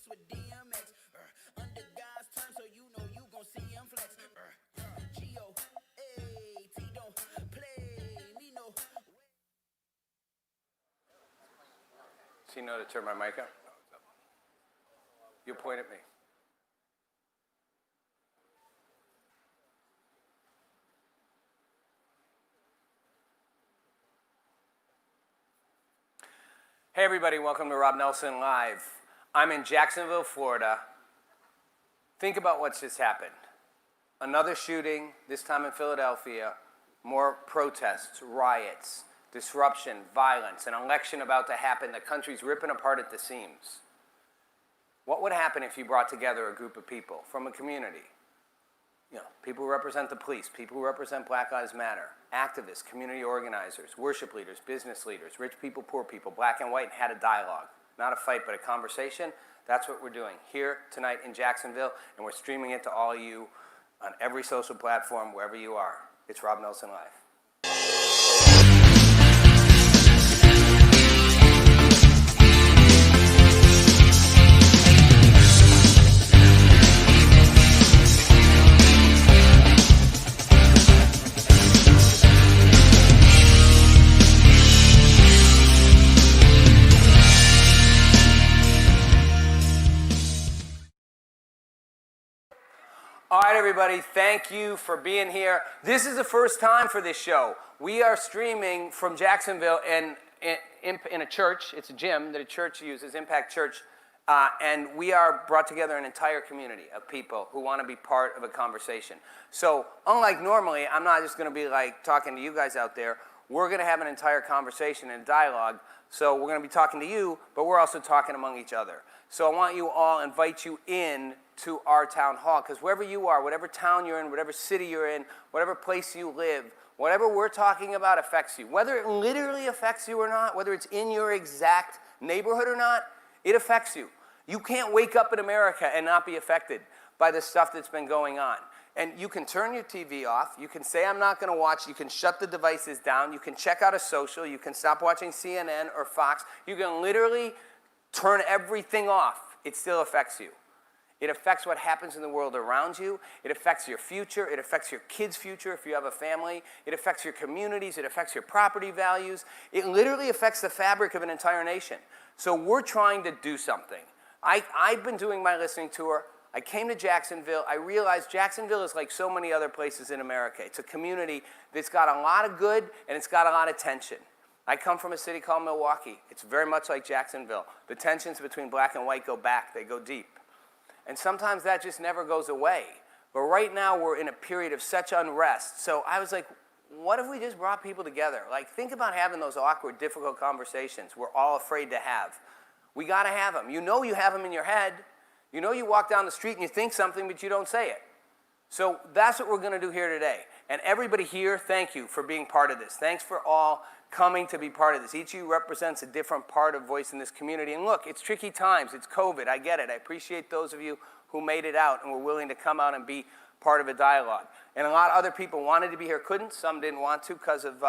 with DMX. Under God's terms, so you know you gon' see him flex. Geo, T don't play me no. So you know to turn my mic on? You point at me. Hey everybody, welcome to Rob Nelson Live. I'm in Jacksonville, Florida. Think about what's just happened. Another shooting, this time in Philadelphia, more protests, riots, disruption, violence, an election about to happen, the country's ripping apart at the seams. What would happen if you brought together a group of people from a community? You know, people who represent the police, people who represent Black Lives Matter, activists, community organizers, worship leaders, business leaders, rich people, poor people, black and white, and had a dialogue. Not a fight, but a conversation. That's what we're doing here tonight in Jacksonville, and we're streaming it to all of you on every social platform, wherever you are. It's Rob Nelson Live. All right, everybody, thank you for being here. This is the first time for this show. We are streaming from Jacksonville in a church. It's a gym that a church uses, Impact Church, and we are brought together an entire community of people who want to be part of a conversation. So unlike normally, I'm not just going to be like talking to you guys out there. We're going to have an entire conversation and dialogue. So we're going to be talking to you, but we're also talking among each other. So I want you all, invite you in to our town hall, because wherever you are, whatever town you're in, whatever city you're in, whatever place you live, whatever we're talking about affects you. Whether it literally affects you or not, whether it's in your exact neighborhood or not, it affects you. You can't wake up in America and not be affected by the stuff that's been going on. And you can turn your TV off, you can say I'm not going to watch, you can shut the devices down, you can check out a social, you can stop watching CNN or Fox, you can literally turn everything off. It still affects you. It affects what happens in the world around you. It affects your future. It affects your kids' future if you have a family. It affects your communities. It affects your property values. It literally affects the fabric of an entire nation. So we're trying to do something. I've been doing my listening tour. I came to Jacksonville. I realized Jacksonville is like so many other places in America. It's a community that's got a lot of good and it's got a lot of tension. I come from a city called Milwaukee. It's very much like Jacksonville. The tensions between black and white go back. They go deep. And sometimes that just never goes away. But right now we're in a period of such unrest. So I was like, what if we just brought people together? Like, think about having those awkward, difficult conversations we're all afraid to have. We got to have them. You know you have them in your head. You know you walk down the street and you think something, but you don't say it. So that's what we're going to do here today. And everybody here, thank you for being part of this. Thanks for all coming to be part of this. Each of you represents a different part of voice in this community. And look, it's tricky times. It's COVID. I get it. I appreciate those of you who made it out and were willing to come out and be part of a dialogue. And a lot of other people wanted to be here, couldn't. Some didn't want to because of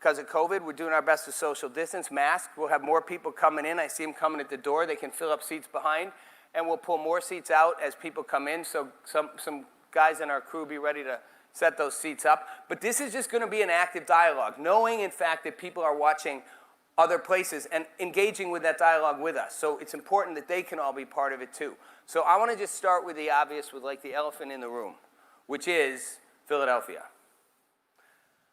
COVID. We're doing our best to social distance, mask. We'll have more people coming in. I see them coming at the door. They can fill up seats behind. And we'll pull more seats out as people come in. So some guys in our crew be ready to set those seats up. But this is just going to be an active dialogue, knowing, in fact, that people are watching other places and engaging with that dialogue with us. So it's important that they can all be part of it, too. So I want to just start with the obvious, with like the elephant in the room, which is Philadelphia.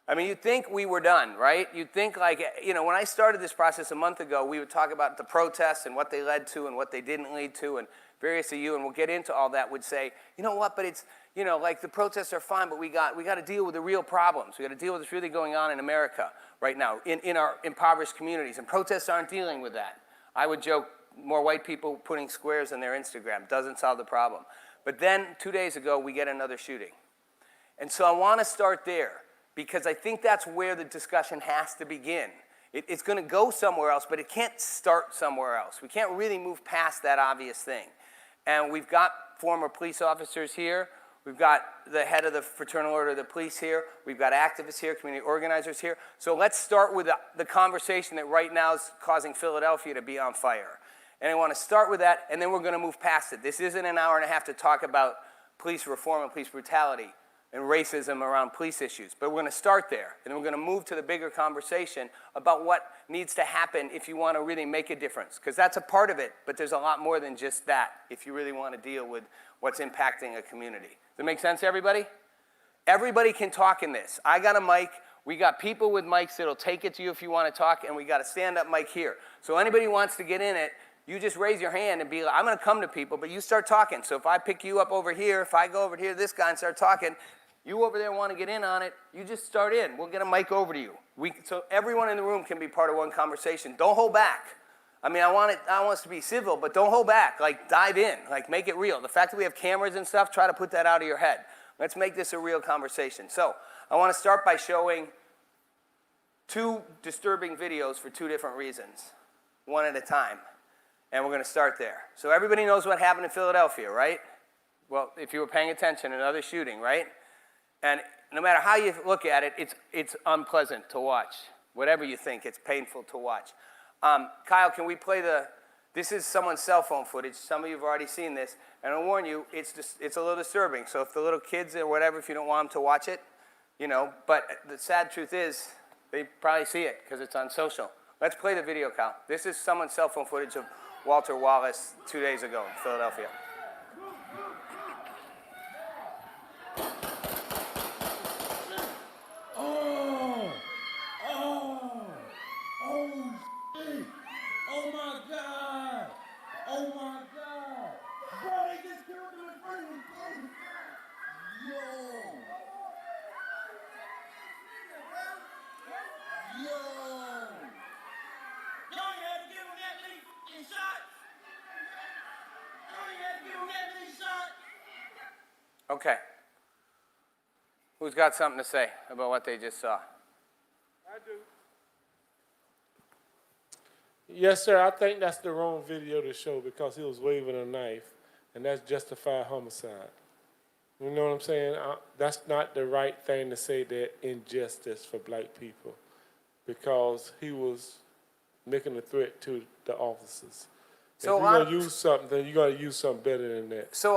I mean, you'd think we were done, right? You'd think like, you know, when I started this process a month ago, we would talk about the protests and what they led to and what they didn't lead to, and various of you, and we'll get into all that, would say, you know what, but it's, you know, like the protests are fine, but we got to deal with the real problems. We got to deal with what's really going on in America right now, in our impoverished communities, and protests aren't dealing with that. I would joke, more white people putting squares on their Instagram doesn't solve the problem. But then 2 days ago, we get another shooting. And so I want to start there, because I think that's where the discussion has to begin. It's going to go somewhere else, but it can't start somewhere else. We can't really move past that obvious thing. And we've got former police officers here. We've got the head of the Fraternal Order of the Police here. We've got activists here, community organizers here. So let's start with the conversation that right now is causing Philadelphia to be on fire. And I want to start with that, and then we're going to move past it. This isn't an hour and a half to talk about police reform and police brutality and racism around police issues. But we're going to start there, and then we're going to move to the bigger conversation about what needs to happen if you want to really make a difference. Because that's a part of it, but there's a lot more than just that if you really want to deal with what's impacting a community. Does that make sense to everybody? Everybody can talk in this. I got a mic. We got people with mics that'll take it to you if you want to talk, and we got a stand-up mic here. So anybody who wants to get in it, you just raise your hand and be like, I'm going to come to people, but you start talking. So if I pick you up over here, if I go over here to this guy and start talking, you over there want to get in on it, you just start in. We'll get a mic over to you. So everyone in the room can be part of one conversation. Don't hold back. I mean, I want us to be civil, but don't hold back. Like, dive in. Like, make it real. The fact that we have cameras and stuff, try to put that out of your head. Let's make this a real conversation. So I want to start by showing 2 disturbing videos for 2 different reasons, one at a time. And we're going to start there. So everybody knows what happened in Philadelphia, right? Well, if you were paying attention, another shooting, right? And no matter how you look at it, it's unpleasant to watch. Whatever you think, it's painful to watch. Kyle, can we play this is someone's cell phone footage. Some of you have already seen this. And I'll warn you, it's a little disturbing. So if the little kids or whatever, if you don't want them to watch it, you know. But the sad truth is, they probably see it because it's on social. Let's play the video, Kyle. This is someone's cell phone footage of Walter Wallace 2 days ago in Philadelphia. Oh my God! Oh my God! Bro, they just killed him in front of me. Yo! Yo! Y'all had to give him that lead shot. Y'all had to give him that lead shot. Okay. Who's got something to say about what they just saw? I do. Yes, sir. I think that's the wrong video to show because he was waving a knife, and that's justified homicide. You know what I'm saying? That's not the right thing to say that injustice for black people because he was making a threat to the officers. So if you're going to use something, then you got to use something better than that. So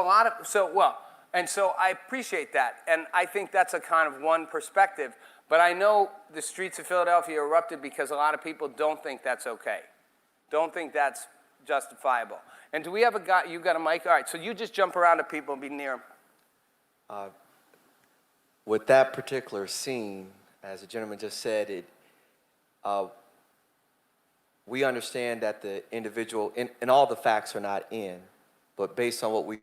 I appreciate that, and I think that's a kind of one perspective. But I know the streets of Philadelphia erupted because a lot of people don't think that's okay, don't think that's justifiable. And do we have a guy? You got a mic? All right. So you just jump around to people and be near them. With that particular scene, as the gentleman just said, we understand that the individual, and all the facts are not in, but based on what we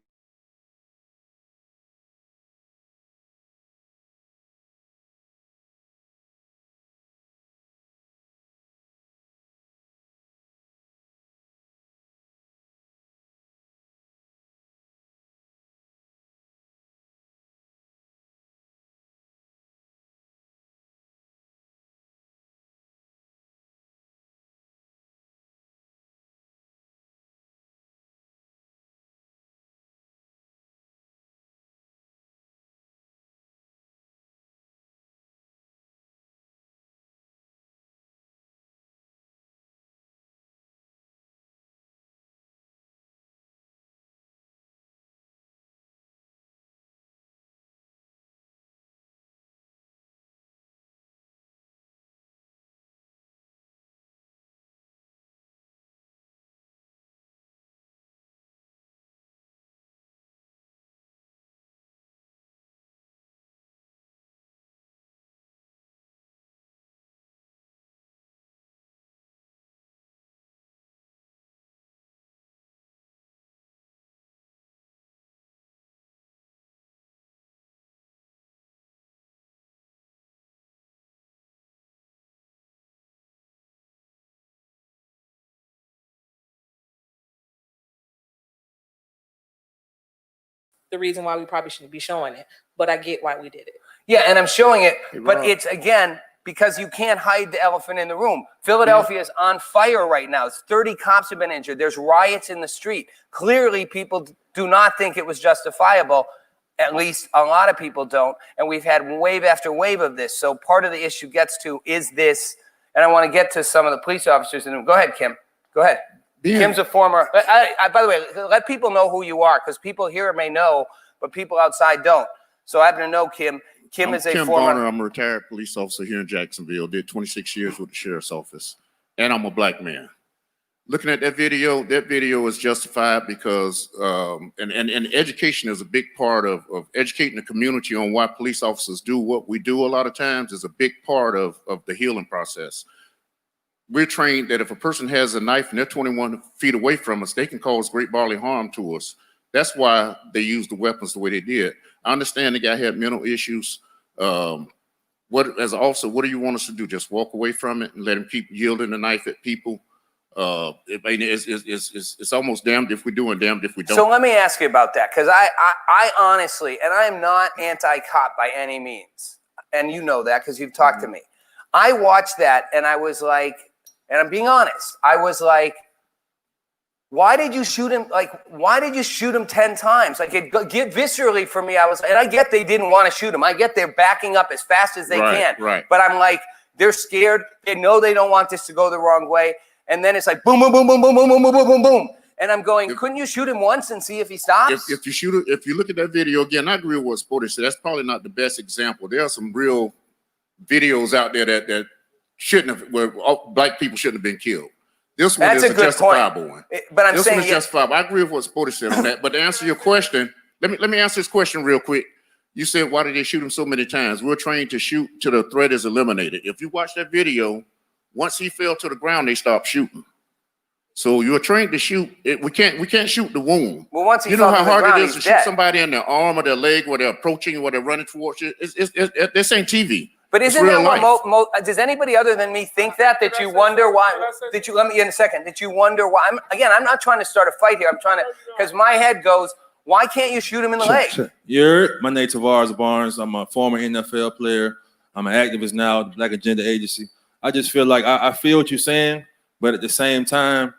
the reason why we probably shouldn't be showing it, but I get why we did it. Yeah, and I'm showing it, but it's, again, because you can't hide the elephant in the room. Philadelphia is on fire right now. 30 cops have been injured. There's riots in the street. Clearly, people do not think it was justifiable. At least a lot of people don't. And we've had wave after wave of this. So part of the issue gets to is this, and I want to get to some of the police officers in the room. Go ahead, Kim. Go ahead. Kim's a former. By the way, let people know who you are, because people here may know, but people outside don't. So I happen to know Kim. Kim is a Kim former. Bonner. I'm a retired police officer here in Jacksonville. Did 26 years with the sheriff's office, and I'm a black man. Looking at that video is justified because, and education is a big part of educating the community on why police officers do what we do a lot of times is a big part of the healing process. We're trained that if a person has a knife and they're 21 feet away from us, they can cause great bodily harm to us. That's why they used the weapons the way they did. I understand the guy had mental issues. As an officer, what do you want us to do? Just walk away from it and let him keep yielding the knife at people? It's almost damned if we do and damned if we don't. So let me ask you about that, because I honestly, and I'm not anti-cop by any means, and you know that because you've talked to me. I watched that and I was like, and I'm being honest, I was like, why did you shoot him? Like, why did you shoot him 10 times? Like, it get viscerally for me. I was, and I get they didn't want to shoot him. I get they're backing up as fast as they can. Right. But I'm like, they're scared. They know they don't want this to go the wrong way. And then it's like boom, boom, boom, boom, boom, boom, boom, boom, boom, boom, boom. And I'm going, couldn't you shoot him once and see if he stops? If you look at that video again, I agree with what Sporty said. That's probably not the best example. There are some real videos out there that shouldn't have, where black people shouldn't have been killed. This one is a justifiable one. But I'm this saying one is justifiable. I agree with what Sporty said on that. But to answer your question, let me answer this question real quick. You said, why did they shoot him so many times? We're trained to shoot till the threat is eliminated. If you watch that video, once he fell to the ground, they stopped shooting. So you're trained to shoot. We can't shoot the wound. Well, once he you know fell how to the hard ground, it is to shoot dead. somebody in their arm or their leg, where they're approaching, where they're running towards you. This ain't TV. But isn't real that life. what does anybody other than me think that you wonder why? Did you let me in a second? Did you wonder why? I'm not trying to start a fight here. I'm trying to, because my head goes, why can't you shoot him in the leg? Sure. My name is Tavares Barnes. I'm a former NFL player. I'm an activist now at the Black Agenda Agency. I just feel like I feel what you're saying, but at the same time,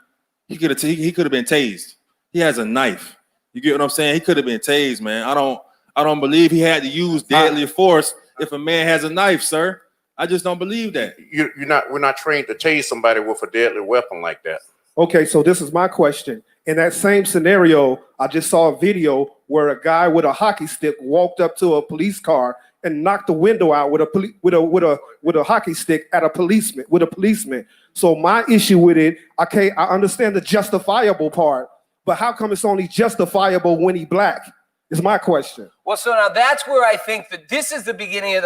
he could have been tased. He has a knife. You get what I'm saying? He could have been tased, man. I don't believe he had to use deadly force if a man has a knife, sir. I just don't believe that. We're not trained to tase somebody with a deadly weapon like that. Okay, so this is my question. In that same scenario, I just saw a video where a guy with a hockey stick walked up to a police car and knocked the window out with a hockey stick at a policeman. So my issue with it, okay, I understand the justifiable part, but how come it's only justifiable when he black? Is my question. Well, so now that's where I think that this is the beginning of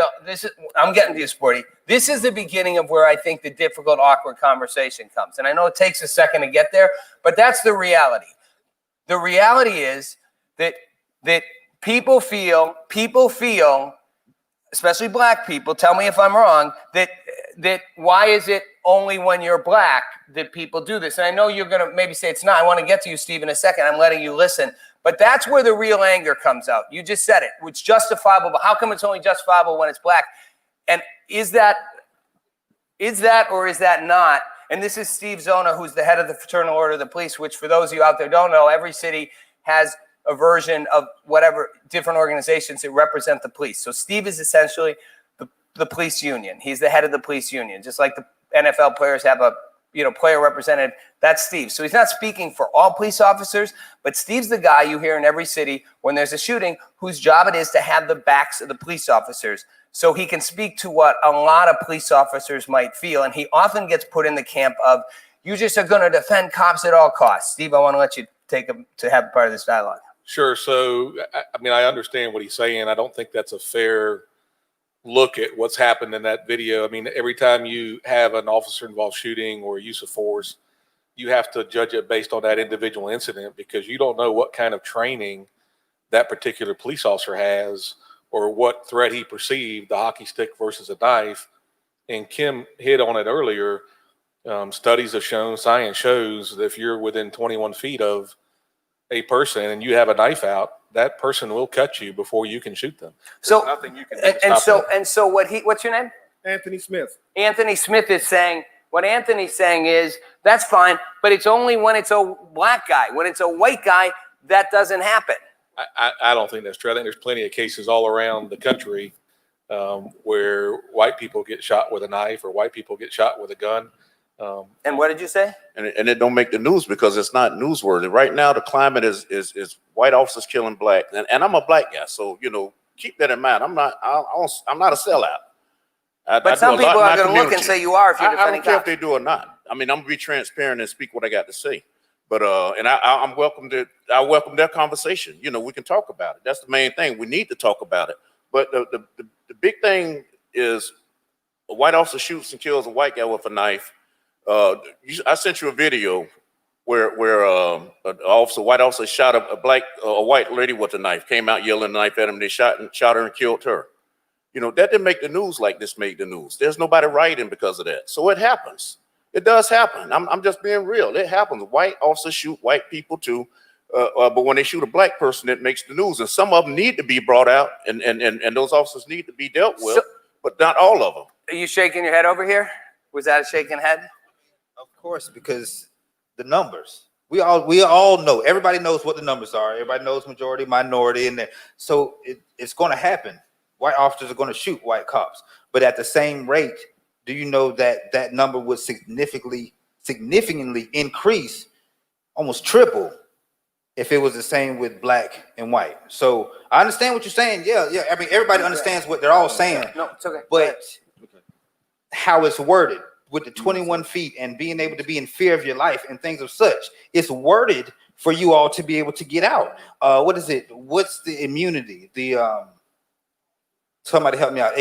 I'm getting to you, Sporty. This is the beginning of where I think the difficult, awkward conversation comes. And I know it takes a second to get there, but that's the reality. The reality is that people feel, especially black people, tell me if I'm wrong, that why is it only when you're black that people do this? And I know you're going to maybe say it's not. I want to get to you, Steve, in a second. I'm letting you listen. But that's where the real anger comes out. You just said it. It's justifiable, but how come it's only justifiable when it's black? And is that or is that not? And this is Steve Zona, who's the head of the Fraternal Order of the Police, which for those of you out there don't know, every city has a version of whatever different organizations that represent the police. So Steve is essentially the police union. He's the head of the police union, just like the NFL players have a player representative. That's Steve. So he's not speaking for all police officers, but Steve's the guy you hear in every city when there's a shooting whose job it is to have the backs of the police officers. So he can speak to what a lot of police officers might feel. And he often gets put in the camp of, you just are going to defend cops at all costs. Steve, I want to let you take him to have part of this dialogue. Sure. So, I understand what he's saying. I don't think that's a fair look at what's happened in that video. Every time you have an officer-involved shooting or use of force, you have to judge it based on that individual incident, because you don't know what kind of training that particular police officer has or what threat he perceived, the hockey stick versus a knife. And Kim hit on it earlier. Studies have shown, science shows that if you're within 21 feet of a person and you have a knife out, that person will cut you before you can shoot them. There's nothing you can do to stop them. What's your name? Anthony Smith. Anthony Smith is saying, what Anthony's saying is, that's fine, but it's only when it's a black guy. When it's a white guy, that doesn't happen. I don't think that's true. I think there's plenty of cases all around the country where white people get shot with a knife or white people get shot with a gun. And what did you say? And it don't make the news because it's not newsworthy. Right now, the climate is white officers killing black, and I'm a black guy, so keep that in mind. I'm not a sellout. But some people are going to look and say you are if you're defending I don't care if cops. they do or not. I mean, I'm gonna be transparent and speak what I got to say. But I welcome their conversation. We can talk about it. That's the main thing. We need to talk about it. But the big thing is a white officer shoots and kills a white guy with a knife. I sent you a video where an white officer shot a white lady with a knife, came out yelling a knife at him. They shot her and killed her. That didn't make the news like this made the news. There's nobody rioting because of that. So it happens. It does happen. I'm just being real. It happens. White officers shoot white people too. But when they shoot a black person, it makes the news. And some of them need to be brought out and those officers need to be dealt with, but not all of them. Are you shaking your head over here? Was that a shaking head? Of course, because the numbers. We all know. Everybody knows what the numbers are. Everybody knows majority, minority in there. So it's going to happen. White officers are going to shoot white cops. But at the same rate, do you know that number would significantly increase, almost triple, if it was the same with black and white? So I understand what you're saying. Yeah. I mean, everybody understands what they're all saying. No, it's okay. But how it's worded with the 21 feet and being able to be in fear of your life and things of such, it's worded for you all to be able to get out. What is it? What's the immunity? Somebody help me out.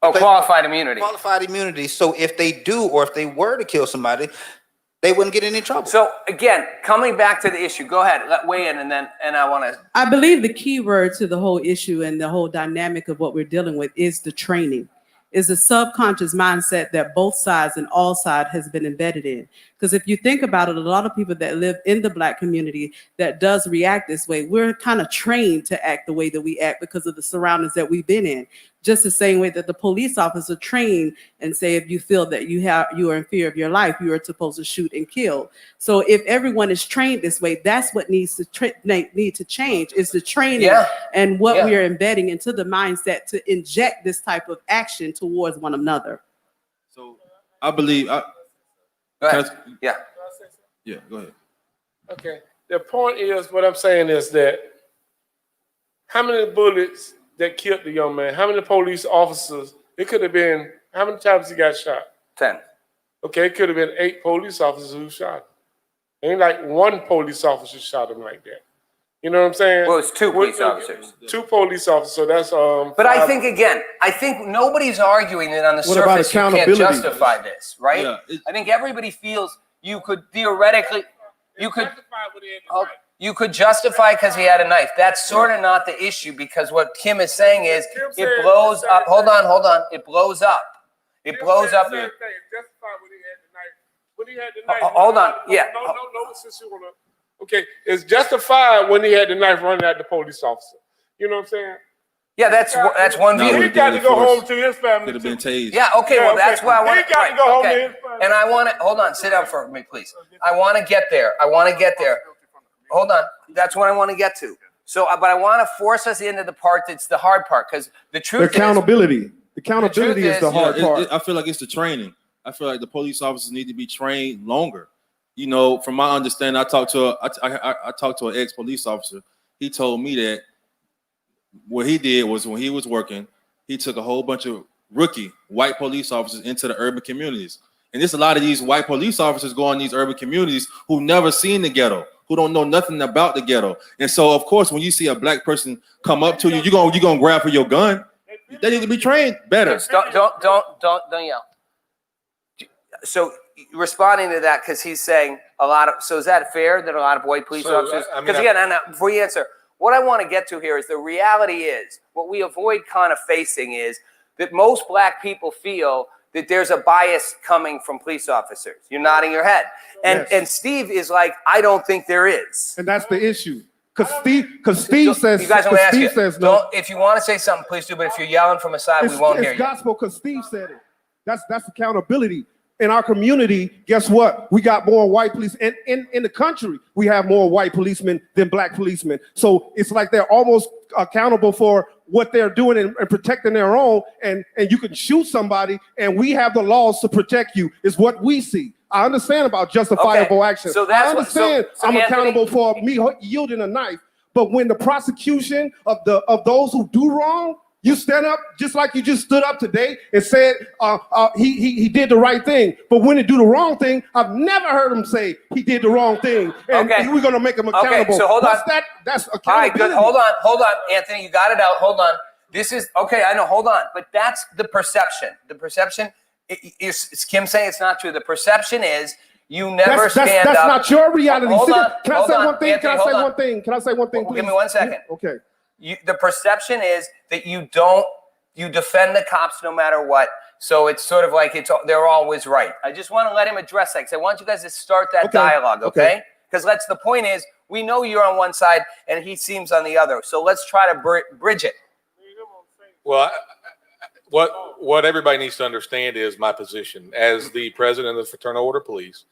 Qualified immunity. Qualified immunity. So if they do, or if they were to kill somebody, they wouldn't get in any trouble. So again, coming back to the issue, go ahead, weigh in, and I want to. I believe the key word to the whole issue and the whole dynamic of what we're dealing with is the training. Is the subconscious mindset that both sides and all sides has been embedded in. Because if you think about it, a lot of people that live in the black community that does react this way, we're kind of trained to act the way that we act because of the surroundings that we've been in. Just the same way that the police officer trained and say, if you feel that you are in fear of your life, you are supposed to shoot and kill. So if everyone is trained this way, that's what needs to change is the training and what we are embedding into the mindset to inject this type of action towards one another. So I believe. Go ahead. Yeah, go ahead. Okay. The point is, what I'm saying is that how many bullets that killed the young man? How many police officers? It could have been, how many times he got shot? 10. Okay, it could have been 8 police officers who shot him. Ain't like one police officer shot him like that. You know what I'm saying? Well, it's 2 police officers. 2 police officers, so that's But I think nobody's arguing that on the surface you can't justify this, right? Yeah, I think everybody feels you could theoretically, you could justify because he had a knife. That's sort of not the issue because what Kim is saying is it blows up. Hold on. It blows up. It blows up. Justify when he had the knife. Hold on. Yeah. No. Since you wanna. Okay, it's justified when he had the knife running at the police officer. You know what I'm saying? Yeah, that's one view. He got to go home to his family. Could have been tased. Yeah, okay, well, that's why I want He got to go home to his family. And I want to, hold on, sit down for me, please. I want to get there. Hold on, that's what I want to get to. So, but I want to force us into the part that's the hard part, because the truth Accountability is the hard part. I feel like it's the training. I feel like the police officers need to be trained longer. From my understanding, I talked to an ex-police officer. He told me that what he did was when he was working, he took a whole bunch of rookie white police officers into the urban communities. And there's a lot of these white police officers go in these urban communities who never seen the ghetto, who don't know nothing about the ghetto. And so, of course, when you see a black person come up to you, you're gonna grab for your gun. They need to be trained better. Don't yell. So responding to that, because he's saying so is that fair that a lot of white police officers, because again, before you answer, what I want to get to here is the reality is, what we avoid kind of facing is that most black people feel that there's a bias coming from police officers. You're nodding your head. And Steve is like, I don't think there is. And that's the issue. Because Steve says, you guys want to ask you. Says no. If you want to say something, please do, but if you're yelling from a side, we won't hear you. It's gospel because Steve said it. That's accountability. In our community, guess what? We got more white police. And in the country, we have more white policemen than black policemen. So it's like they're almost accountable for what they're doing and protecting their own. And you can shoot somebody, and we have the laws to protect you, is what we see. I understand about justifiable Okay, action. so that's I what- so- understand so I'm Anthony- accountable for me yielding a knife. But when the prosecution of those who do wrong, you stand up just like you just stood up today and said he did the right thing. But when they do the wrong thing, I've never heard him say he did the wrong thing, and Okay. we're gonna make him accountable. Okay, so hold on. What's that? That's All right, accountability. good. Hold on, Anthony. You got it out. Hold on. This is okay. I know. Hold on, but that's the perception. The perception is Kim saying it's not true. The perception is you never stand that's up. not your reality. Hold on. Can I hold say on, one thing? Anthony, Can I hold say on. one thing? Can I say one thing, Well, please? give me 1 second. Okay. The perception is that you defend the cops no matter what. So it's sort of like they're always right. I just want to let him address that because I want you guys to start that dialogue, okay? Because that's the point is we know you're on one side and he seems on the other. So let's try to bridge it. Well, what everybody needs to understand is my position as the president of the Fraternal Order of Police.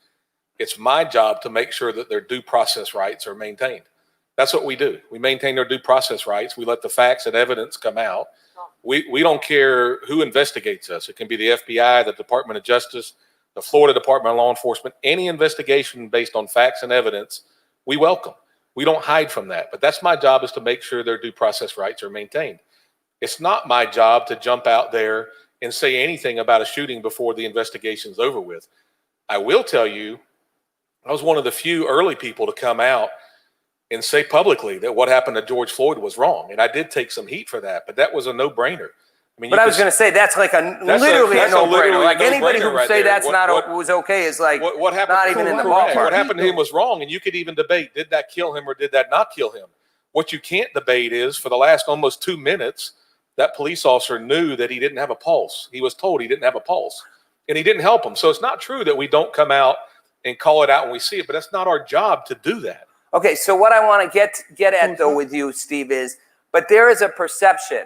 It's my job to make sure that their due process rights are maintained. That's what we do. We maintain their due process rights. We let the facts and evidence come out. We don't care who investigates us. It can be the FBI, the Department of Justice, the Florida Department of Law Enforcement. Any investigation based on facts and evidence, we welcome. We don't hide from that. But that's my job, is to make sure their due process rights are maintained. It's not my job to jump out there and say anything about a shooting before the investigation's over with. I will tell you, I was one of the few early people to come out and say publicly that what happened to George Floyd was wrong. And I did take some heat for that, but that was a no-brainer. I mean, But I was going to say that's like literally a no-brainer. Like anybody who say that's was okay is like what happened, not even in the ballpark. What happened to him was wrong, and you could even debate, did that kill him or did that not kill him? What you can't debate is, for the last almost 2 minutes, that police officer knew that he didn't have a pulse. He was told he didn't have a pulse, and he didn't help him. So it's not true that we don't come out and call it out when we see it, but that's not our job to do that. Okay, so what I want to get at though with you, Steve, is, but there is a perception,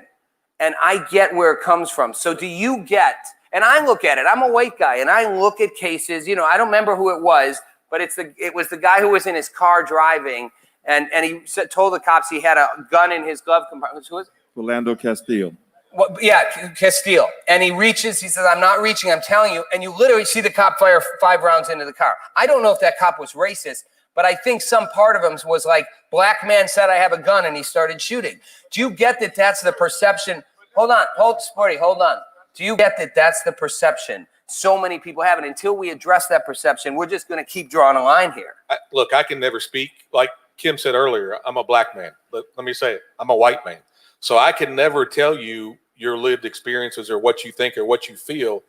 and I get where it comes from. So do you get, and I look at it, I'm a white guy, and I look at cases, I don't remember who it was, but it was the guy who was in his car driving, and he told the cops he had a gun in his glove compartment. Who was it? Orlando Castillo. Well, yeah, Castile. And he reaches, he says, I'm not reaching, I'm telling you. And you literally see the cop fire 5 rounds into the car. I don't know if that cop was racist, but I think some part of him was like, black man said I have a gun, and he started shooting. Do you get that that's the perception? Hold on. Do you get that that's the perception? So many people have it. Until we address that perception, we're just going to keep drawing a line here. Look, I can never speak. Like Kim said earlier, I'm a black man. Let me say it. I'm a white man. So I can never tell you your lived experiences or what you think or what you feel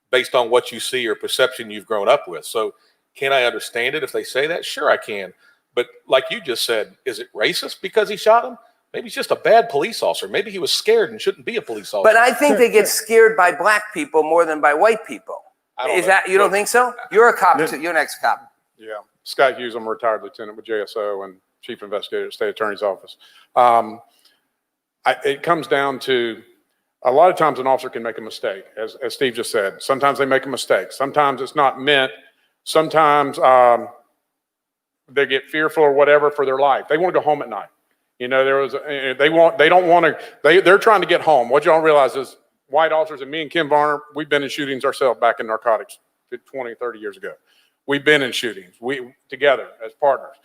based on what you see or perception you've grown up with. So can I understand it if they say that? Sure, I can. But like you just said, is it racist because he shot him? Maybe he's just a bad police officer. Maybe he was scared and shouldn't be a police officer. But I think they get scared by black people more than by white people. You don't think so? You're a cop too. You're an ex-cop. Yeah. Scott Hughes, I'm a retired lieutenant with JSO and chief investigator at the state attorney's office. It comes down to, a lot of times an officer can make a mistake, as Steve just said. Sometimes they make a mistake. Sometimes it's not meant. Sometimes they get fearful or whatever for their life. They want to go home at night. They're trying to get home. What y'all realize is white officers, and me and Kim Varner, we've been in shootings ourselves back in narcotics 20, 30 years ago. We've been in shootings together as partners.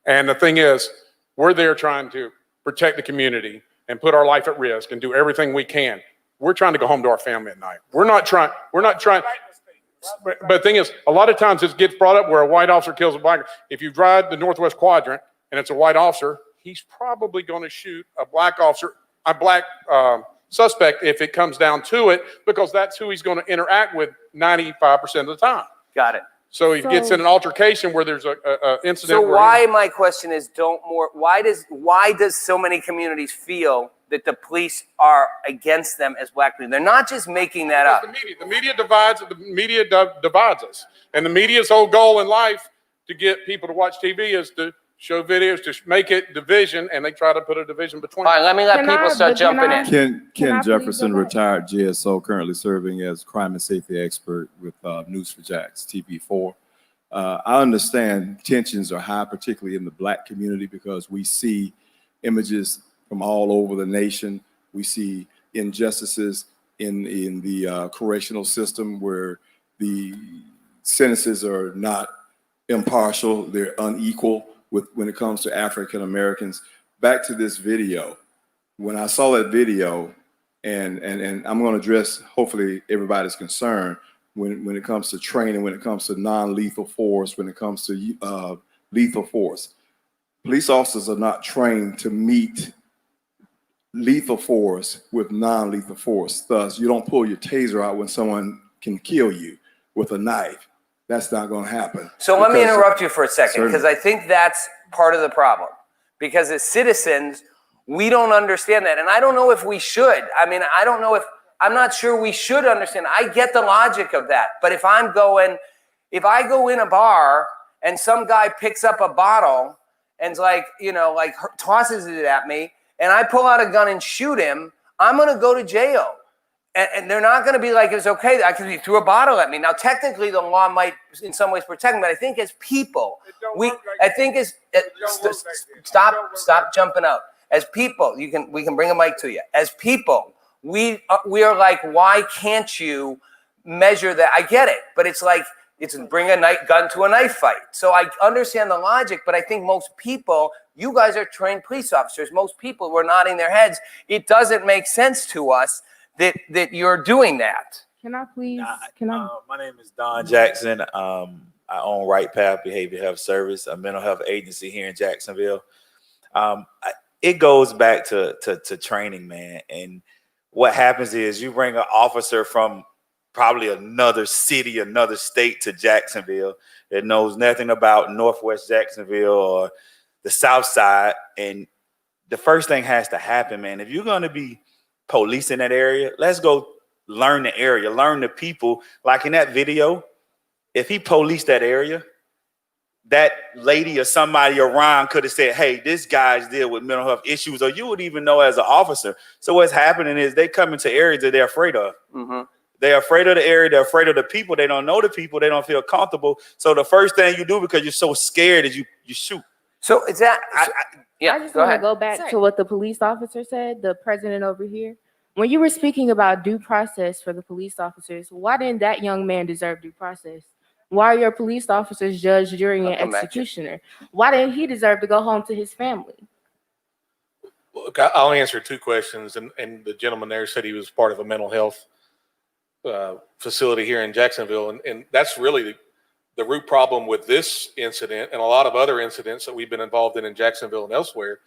And the thing is, we're there trying to protect the community and put our life at risk and do everything we can. We're trying to go home to our family at night. We're not trying. But the thing is, a lot of times it gets brought up where a white officer kills a black. If you drive the Northwest Quadrant and it's a white officer, he's probably going to shoot a black suspect if it comes down to it, because that's who he's going to interact with 95% of the time. Got it. So he gets in an altercation where there's a incident. So why, my question is, why does so many communities feel that the police are against them as black people? They're not just making that up. The media divides us. And the media's whole goal in life to get people to watch TV is to show videos, to make it division, and they try to put a division between. All right, let me let people start jumping in. Ken Jefferson, retired GSO, currently serving as crime and safety expert with News4Jax, TV4. I understand tensions are high, particularly in the black community, because we see images from all over the nation. We see injustices in the correctional system where the sentences are not impartial, they're unequal when it comes to African Americans. Back to this video. When I saw that video, and I'm going to address hopefully everybody's concern when it comes to training, when it comes to non-lethal force, when it comes to lethal force. Police officers are not trained to meet lethal force with non-lethal force. Thus, you don't pull your taser out when someone can kill you with a knife. That's not going to happen. So let me interrupt you for a second, because I think that's part of the problem. Because as citizens, we don't understand that. And I don't know if we should. I mean, I'm not sure we should understand. I get the logic of that. But if I go in a bar and some guy picks up a bottle and tosses it at me, and I pull out a gun and shoot him, I'm going to go to jail. And they're not going to be like, it's okay, because he threw a bottle at me. Now, technically, the law might in some ways protect me, but I think as people, stop jumping out. As people, we can bring a mic to you. As people, we are like, why can't you measure that? I get it, but it's like, it's bring a gun to a knife fight. So I understand the logic, but I think most people, you guys are trained police officers. Most people were nodding their heads. It doesn't make sense to us that you're doing that. Can I please? My name is Don Jackson. I own Right Path Behavioral Health Service, a mental health agency here in Jacksonville. It goes back to training, man. And what happens is you bring an officer from probably another city, another state to Jacksonville that knows nothing about Northwest Jacksonville or the South Side. And the first thing has to happen, man. If you're going to be police in that area, let's go learn the area, learn the people. Like in that video, if he policed that area, that lady or somebody around could have said, hey, this guy's deal with mental health issues, or you would even know as an officer. So what's happening is they come into areas that they're afraid of. Mm-hmm. They're afraid of the area. They're afraid of the people. They don't know the people. They don't feel comfortable. So the first thing you do, because you're so scared, is you shoot. So is that... I just want to go back to what the police officer said, the president over here. When you were speaking about due process for the police officers, why didn't that young man deserve due process? Why are your police officers judge, jury, and executioner? Why didn't he deserve to go home to his family? Look, I'll answer two questions. And the gentleman there said he was part of a mental health facility here in Jacksonville. And that's really the root problem with this incident and a lot of other incidents that we've been involved in Jacksonville and elsewhere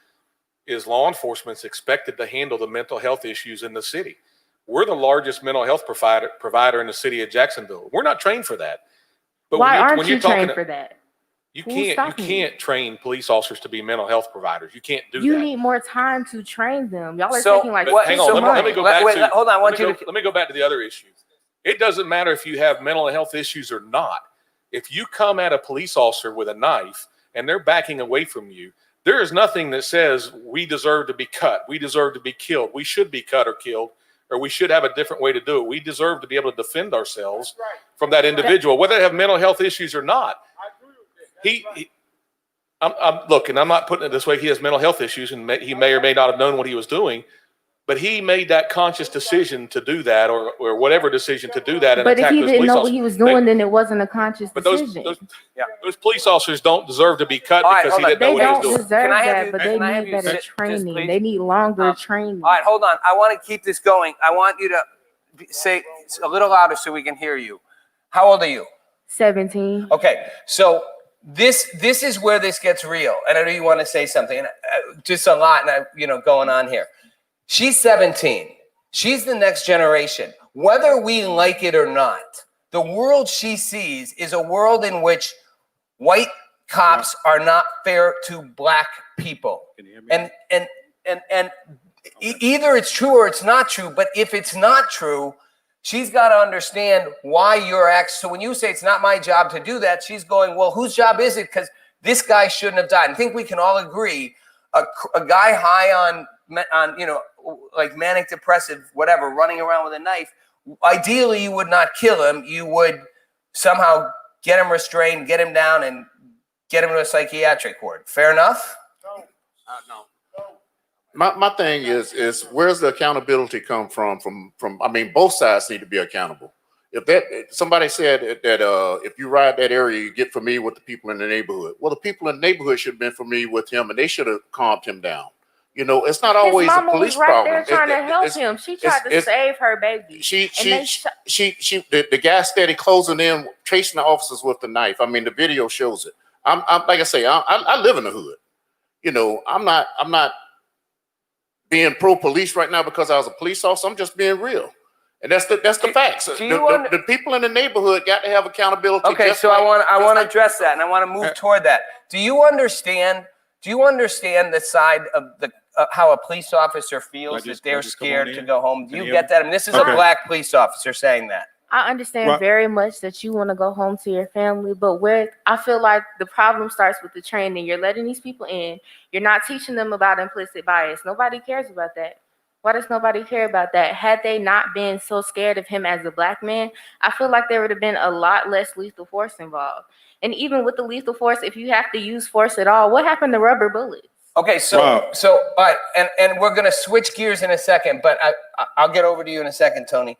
is law enforcement's expected to handle the mental health issues in the city. We're the largest mental health provider in the city of Jacksonville. We're not trained for that. But why aren't you trained for that? You can't train police officers to be mental health providers. You can't do that. You need more time to train them. Y'all are taking like hang on, let me go back to hold on. Let me go back to the other issue. It doesn't matter if you have mental health issues or not. If you come at a police officer with a knife and they're backing away from you, there is nothing that says we deserve to be cut, we deserve to be killed, we should be cut or killed, or we should have a different way to do it. We deserve to be able to defend ourselves from that individual, whether they have mental health issues or not. I'm not putting it this way. He has mental health issues, and he may or may not have known what he was doing, but he made that conscious decision to do that, or whatever decision to do that. And but if he didn't know what he was doing, then it wasn't a conscious decision. Those police officers don't deserve to be cut because he didn't know what he was doing. They don't deserve that, but they need better training. They need longer training. All right, hold on. I want to keep this going. I want you to say a little louder so we can hear you. How old are you? 17. Okay, so this is where this gets real. And I know you want to say something. Just a lot, going on here. She's 17. She's the next generation. Whether we like it or not, the world she sees is a world in which white cops are not fair to black people. Can you hear me? And either it's true or it's not true. But if it's not true, she's got to understand why you're so when you say it's not my job to do that, she's going, well, whose job is it? Because this guy shouldn't have died. I think we can all agree a guy high on like manic depressive, whatever, running around with a knife, ideally you would not kill him. You would somehow get him restrained, get him down, and get him to a psychiatric ward. Fair enough? No. My thing is where's the accountability come from? I mean, both sides need to be accountable. If somebody said that if you ride that area, you get familiar with the people in the neighborhood. Well, the people in the neighborhood should have been familiar with him, and they should have calmed him down. You know, it's not always His mama a police was right problem. there trying to help him. She tried to save her baby. The guy steady closing in, chasing the officers with the knife. I mean, the video shows it. I'm like I say, I live in the hood. You know, I'm not being pro police right now because I was a police officer. I'm just being real. And that's the facts. The people in the neighborhood got to have accountability. Okay, so I want to address that, and I want to move toward that. Do you understand the side of the how a police officer feels that they're scared to go home? Do you get that? I mean, this is a black police officer saying that. I understand very much that you want to go home to your family, but where I feel like the problem starts with the training. You're letting these people in. You're not teaching them about implicit bias. Nobody cares about that. Why does nobody care about that? Had they not been so scared of him as a black man, I feel like there would have been a lot less lethal force involved. And even with the lethal force, if you have to use force at all, what happened to rubber bullets? Okay, so all right, and we're gonna switch gears in a second, but I'll get over to you in a second, Tony.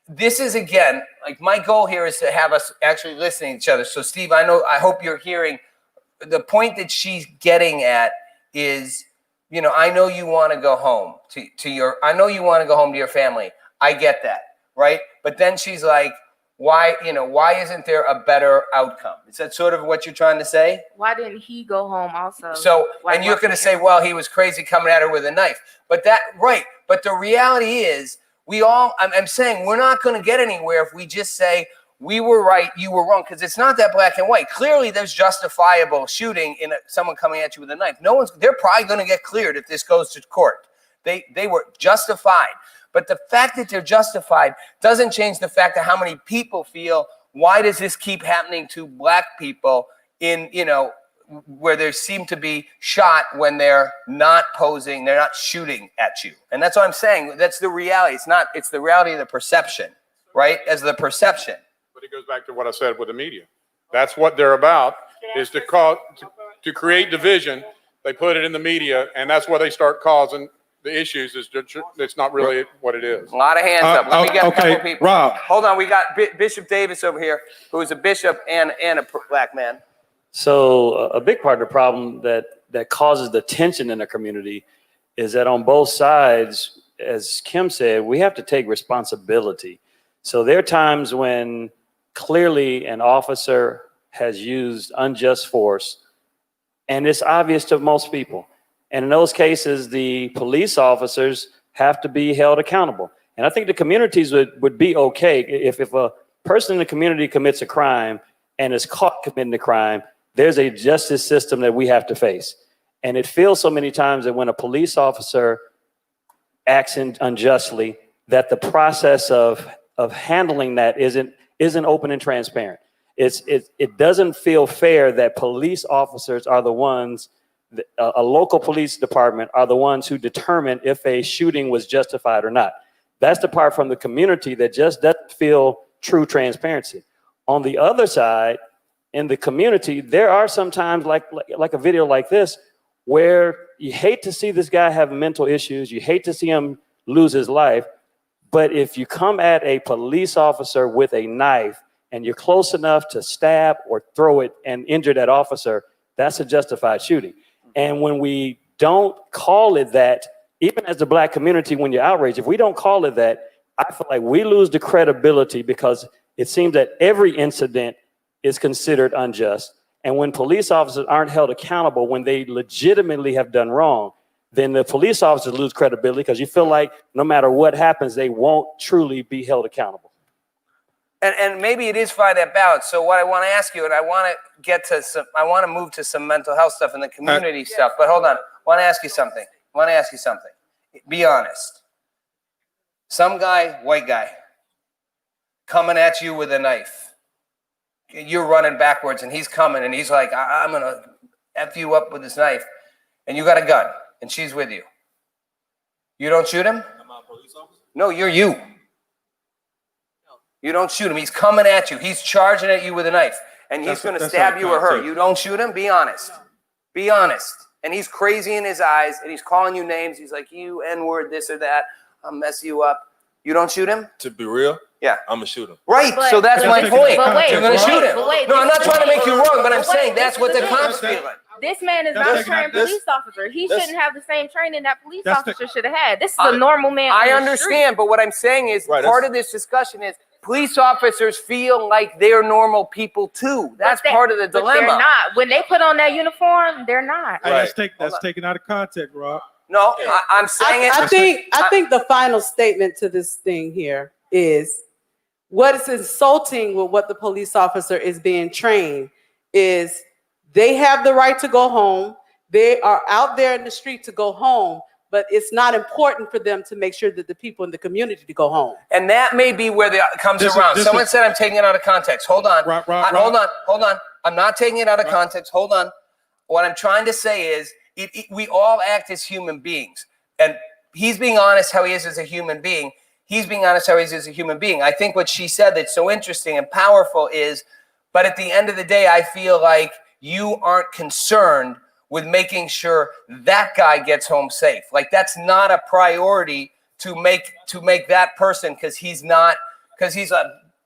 This is again, like my goal here is to have us actually listening to each other. So Steve, I hope you're hearing the point that she's getting at is, you know, I know you want to go home to your family. I get that, right? But then she's like, why isn't there a better outcome? Is that sort of what you're trying to say? Why didn't he go home also? So, and you're going to say, well, he was crazy coming at her with a knife. But the reality is, I'm saying we're not going to get anywhere if we just say we were right, you were wrong, because it's not that black and white. Clearly, there's justifiable shooting in someone coming at you with a knife. They're probably going to get cleared if this goes to court. They were justified. But the fact that they're justified doesn't change the fact that how many people feel, why does this keep happening to black people in, you know, where they seem to be shot when they're not posing, they're not shooting at you. And that's what I'm saying. That's the reality. It's the reality of the perception, right? As the perception. But it goes back to what I said with the media. That's what they're about, is to create division. They put it in the media, and that's where they start causing the issues. It's not really what it is. A lot of hands up. Let me get a couple people. Rob. Hold on. We got Bishop Davis over here, who is a bishop and a black man. So a big part of the problem that causes the tension in the community is that on both sides, as Kim said, we have to take responsibility. So there are times when clearly an officer has used unjust force, and it's obvious to most people. And in those cases, the police officers have to be held accountable. And I think the communities would be okay if a person in the community commits a crime and is caught committing the crime, there's a justice system that we have to face. And it feels so many times that when a police officer acts unjustly, that the process of handling that isn't open and transparent. It doesn't feel fair that police officers are the ones, a local police department are the ones who determine if a shooting was justified or not. That's the part from the community that just doesn't feel true transparency. On the other side, in the community, there are sometimes like a video like this where you hate to see this guy have mental issues, you hate to see him lose his life, but if you come at a police officer with a knife and you're close enough to stab or throw it and injure that officer, that's a justified shooting. And when we don't call it that, even as the black community, when you're outraged, if we don't call it that, I feel like we lose the credibility because it seems that every incident is considered unjust. And when police officers aren't held accountable when they legitimately have done wrong, then the police officers lose credibility because you feel like no matter what happens, they won't truly be held accountable. And maybe it is find that balance. So what I want to ask you, and I want to move to some mental health stuff and the community stuff, but hold on. I want to ask you something. Be honest. Some guy, white guy, coming at you with a knife. You're running backwards and he's coming and he's like, I'm going to F you up with this knife. And you got a gun and she's with you. You don't shoot him? Am I a police officer? No, you're you. You don't shoot him. He's coming at you. He's charging at you with a knife. And he's going to stab you or her. You don't shoot him? Be honest. Be honest. And he's crazy in his eyes and he's calling you names. He's like, you N-word, this or that. I'll mess you up. You don't shoot him? To be real, Yeah. I'm gonna shoot him. Right. But- so that's my point. But wait, You're going to but shoot wait, him. but wait, No, I'm not this- trying to make you wrong, but I'm but saying wait, that's this what is the the cops thing. feel like. This man is not a trained police officer. He shouldn't have the same training that police officer should have had. This is a normal man. I on the understand, but what I'm saying is Right, part of this discussion is police officers feel like they're normal people too. That's part of the But dilemma. they're not. When they put on that uniform, they're not. Hey, that's taken out of context, Rob. No, I'm saying I think the final statement to this thing here is what is insulting with what the police officer is being trained is they have the right to go home. They are out there in the street to go home, but it's not important for them to make sure that the people in the community to go home. And that may be where it comes around. Someone said I'm taking it out of context. Hold on. Hold on. I'm not taking it out of context. Hold on. What I'm trying to say is we all act as human beings. And he's being honest how he is as a human being. He's being honest how he is as a human being. I think what she said that's so interesting and powerful is, but at the end of the day, I feel like you aren't concerned with making sure that guy gets home safe. Like that's not a priority to make that person because he's a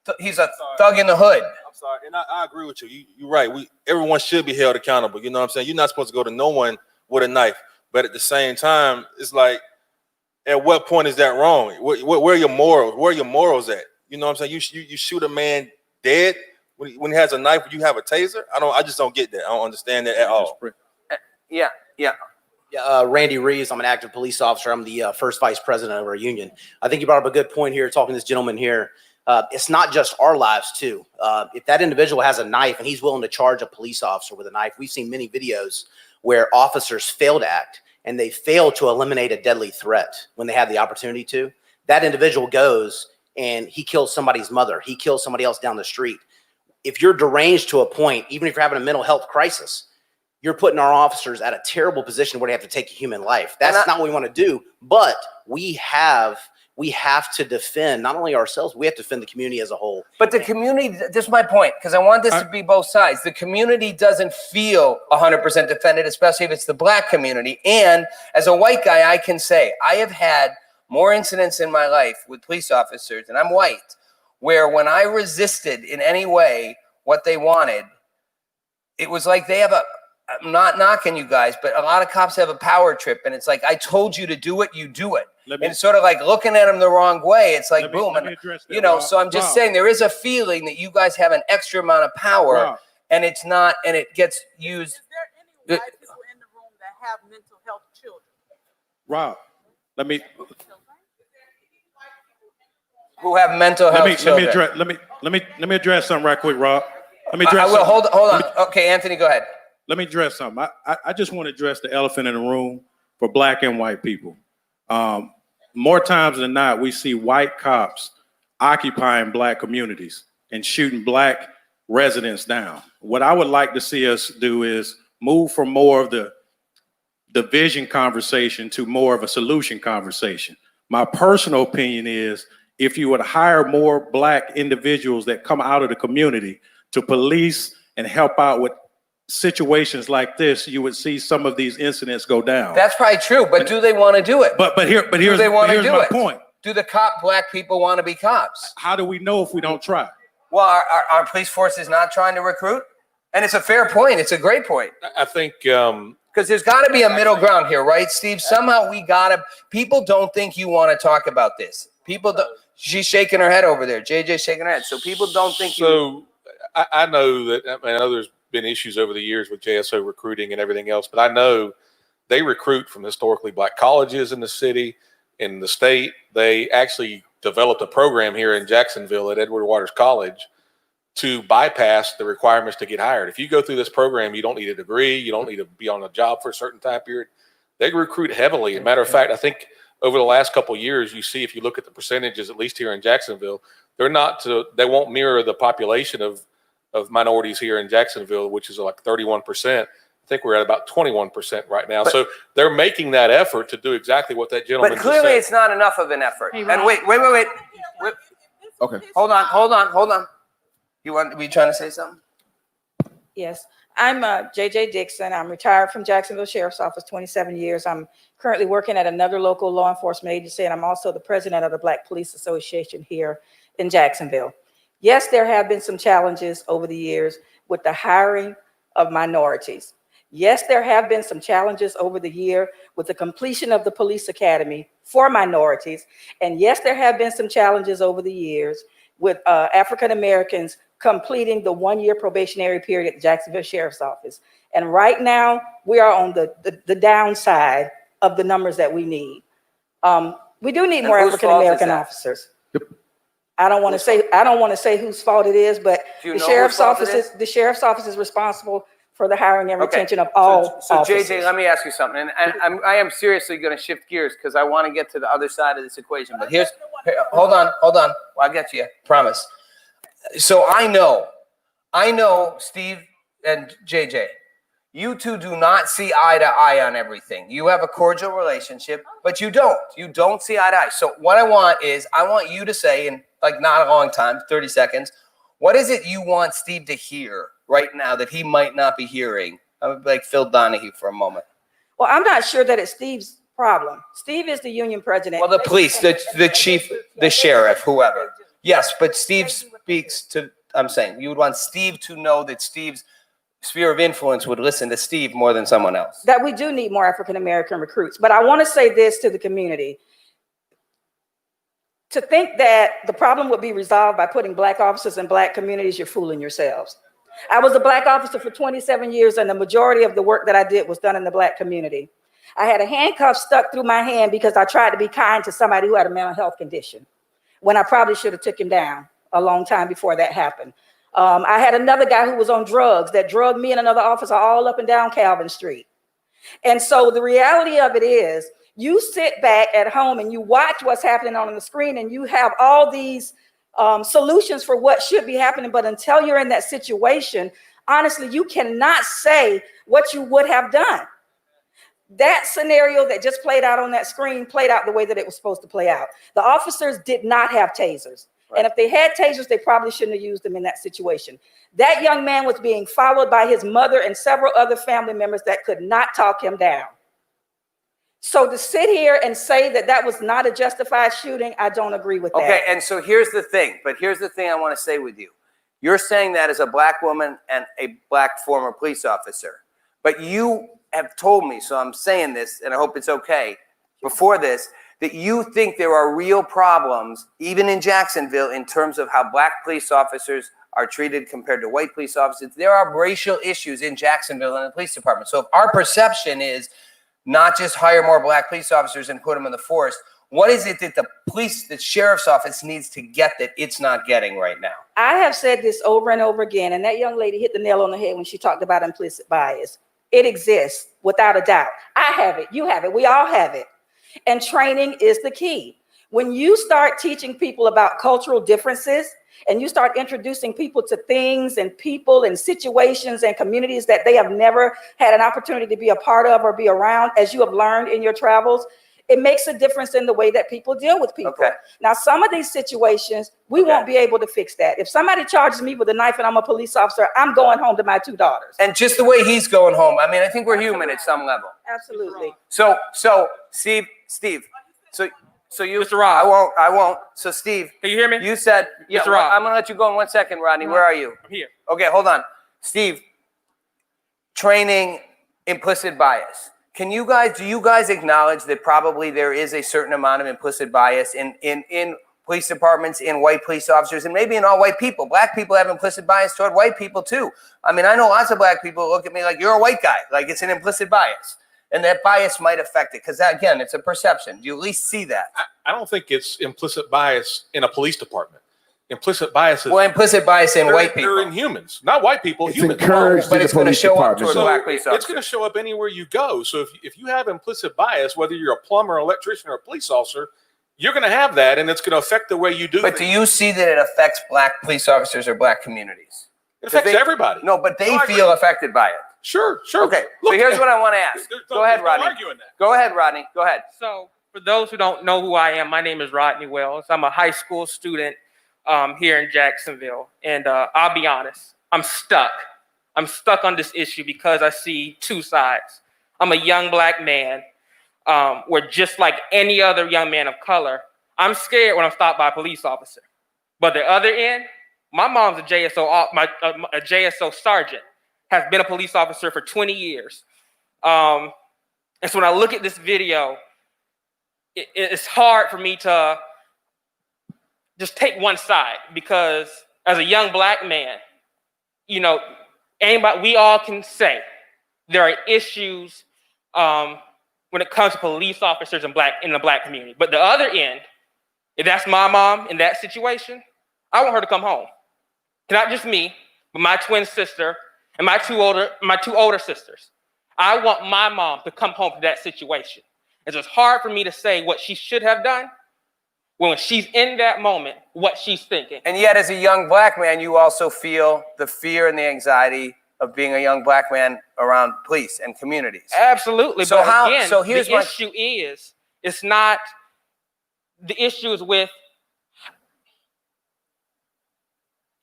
thug in the hood. I'm sorry, and I agree with you. You're right. Everyone should be held accountable. You know what I'm saying? You're not supposed to go to no one with a knife. But at the same time, it's like, at what point is that wrong? Where are your morals? Where are your morals at? You know what I'm saying? You shoot a man dead when he has a knife. You have a taser. I just don't get that. I don't understand that at all. Yeah. Randy Reeves. I'm an active police officer. I'm the first vice president of our union. I think you brought up a good point here, talking to this gentleman here. It's not just our lives too. If that individual has a knife and he's willing to charge a police officer with a knife, we've seen many videos where officers fail to act and they fail to eliminate a deadly threat when they have the opportunity to. That individual goes and he kills somebody's mother. He kills somebody else down the street. If you're deranged to a point, even if you're having a mental health crisis, you're putting our officers at a terrible position where they have to take a human life. That's not what we want to do. But we have to defend not only ourselves, we have to defend the community as a whole. But the community, this is my point, because I want this to be both sides. The community doesn't feel 100% defended, especially if it's the black community. And as a white guy, I can say I have had more incidents in my life with police officers, and I'm white, where when I resisted in any way what they wanted, it was like they have I'm not knocking you guys, but a lot of cops have a power trip, and it's like, I told you to do it, you do it. And it's sort of like looking at them the wrong way. It's like, boom. And, you know, so I'm just saying there is a feeling that you guys have an extra amount of power, and it's not, and it gets used. Is there any white people in the room that have mental health children? Rob, who have mental health children. Let me address something right quick, Rob. Let me address. I will hold on. Okay, Anthony, go ahead. Let me address something. I just want to address the elephant in the room for black and white people. More times than not, we see white cops occupying black communities and shooting black residents down. What I would like to see us do is move from more of the division conversation to more of a solution conversation. My personal opinion is if you would hire more black individuals that come out of the community to police and help out with situations like this, you would see some of these incidents go down. That's probably true, but do they want to do it? But here's my point. Do the black people want to be cops? How do we know if we don't try? Well, our police force is not trying to recruit, and it's a fair point. It's a great point. I think because there's got to be a middle ground here, right, Steve? Somehow we gotta. People don't think you want to talk about this. People don't. She's shaking her head over there. JJ's shaking her head. So people don't think. So I know that. I know there's been issues over the years with JSO recruiting and everything else, but I know they recruit from historically black colleges in the city, in the state. They actually developed a program here in Jacksonville at Edward Waters College to bypass the requirements to get hired. If you go through this program, you don't need a degree. You don't need to be on a job for a certain time period. They recruit heavily. As a matter of fact, I think over the last couple of years, you see, if you look at the percentages, at least here in Jacksonville, they won't mirror the population of minorities here in Jacksonville, which is like 31%. I think we're at about 21% right now. So they're making that effort to do exactly what that gentleman just said. But clearly it's not enough of an effort. And wait. Okay. Hold on. Were you trying to say something? Yes. I'm JJ Dixon. I'm retired from Jacksonville Sheriff's Office, 27 years. I'm currently working at another local law enforcement agency, and I'm also the president of the Black Police Association here in Jacksonville. Yes, there have been some challenges over the years with the hiring of minorities. Yes, there have been some challenges over the year with the completion of the police academy for minorities. And yes, there have been some challenges over the years with African Americans completing the one-year probationary period at the Jacksonville Sheriff's Office. And right now, we are on the downside of the numbers that we need. We do need more African American officers. I don't want to say whose fault it is, but the sheriff's office is responsible for the hiring and retention of all officers. JJ, let me ask you something, and I am seriously going to shift gears because I want to get to the other side of this equation. But hold on. Well, I'll get to you, promise. So I know Steve and JJ, you two do not see eye to eye on everything. You have a cordial relationship, but you don't see eye to eye. So what I want you to say in like not a long time, 30 seconds, what is it you want Steve to hear right now that he might not be hearing? I would like Phil Donahue for a moment. Well, I'm not sure that it's Steve's problem. Steve is the union president. Well, the police, the chief, the sheriff, whoever. Yes, but Steve speaks to, I'm saying, you would want Steve to know that Steve's sphere of influence would listen to Steve more than someone else. That we do need more African American recruits. But I want to say this to the community. To think that the problem would be resolved by putting Black officers in Black communities, you're fooling yourselves. I was a Black officer for 27 years, and the majority of the work that I did was done in the Black community. I had a handcuff stuck through my hand because I tried to be kind to somebody who had a mental health condition, when I probably should have took him down a long time before that happened. I had another guy who was on drugs that drugged me and another officer all up and down Calvin Street. And so the reality of it is, you sit back at home and you watch what's happening on the screen, and you have all these solutions for what should be happening. But until you're in that situation, honestly, you cannot say what you would have done. That scenario that just played out on that screen played out the way that it was supposed to play out. The officers did not have tasers. Right. And if they had tasers, they probably shouldn't have used them in that situation. That young man was being followed by his mother and several other family members that could not talk him down. So to sit here and say that that was not a justified shooting, I don't agree with that. Okay, and so here's the thing I want to say with you. You're saying that as a Black woman and a Black former police officer, but you have told me, so I'm saying this, and I hope it's okay, before this, that you think there are real problems, even in Jacksonville, in terms of how Black police officers are treated compared to white police officers. There are racial issues in Jacksonville and the police department. So if our perception is not just hire more Black police officers and put them in the force, what is it that the sheriff's office needs to get that it's not getting right now? I have said this over and over again, and that young lady hit the nail on the head when she talked about implicit bias. It exists without a doubt. I have it, you have it, we all have it. And training is the key. When you start teaching people about cultural differences, and you start introducing people to things and people and situations and communities that they have never had an opportunity to be a part of or be around, as you have learned in your travels, it makes a difference in the way that people deal with people. Okay. Now, some of these situations, we won't be able to fix that. If somebody charges me with a knife and I'm a police officer, I'm going home to my 2 daughters. And just the way he's going home, I mean, I think we're human at some level. Absolutely. So Steve, so you, Mr. Rob, I won't. So Steve, can you hear me? You said, yeah, Mr. Rob. I'm gonna let you go in 1 second, Rodney. Where are you? I'm here. Okay, hold on. Steve, training implicit bias. Do you guys acknowledge that probably there is a certain amount of implicit bias in police departments, in white police officers, and maybe in all white people? Black people have implicit bias toward white people too. I mean, I know lots of Black people look at me like, you're a white guy, like it's an implicit bias. And that bias might affect it, because again, it's a perception. Do you at least see that? I don't think it's implicit bias in a police department. Implicit bias is implicit bias in white people. They're in humans, not white people. It's humans. encouraged but in it's the going to police show up department. toward So Black police officers. It's going to show up anywhere you go. So if you have implicit bias, whether you're a plumber, electrician, or a police officer, you're going to have that, and it's going to affect the way you do. But do you see that it affects Black police officers or Black communities? It affects everybody. No, but they feel affected by it. Sure. Okay, so here's what I want to ask. Go ahead, Rodney. Go ahead, Rodney. Go ahead. So for those who don't know who I am, my name is Rodney Wells. I'm a high school student here in Jacksonville. And I'll be honest, I'm stuck. I'm stuck on this issue because I see two sides. I'm a young black man, where just like any other young man of color, I'm scared when I'm stopped by a police officer. But the other end, my mom's a JSO sergeant, has been a police officer for 20 years. And so when I look at this video, it's hard for me to just take one side, because as a young black man, you know, we all can say there are issues when it comes to police officers in the black community. But the other end, if that's my mom in that situation, I want her to come home. Not just me, but my twin sister and my two older sisters. I want my mom to come home from that situation. And so it's hard for me to say what she should have done when she's in that moment, what she's thinking. And yet, as a young black man, you also feel the fear and the anxiety of being a young black man around police and communities. Absolutely. So but again, so here's the issue is, it's not, the issue is with,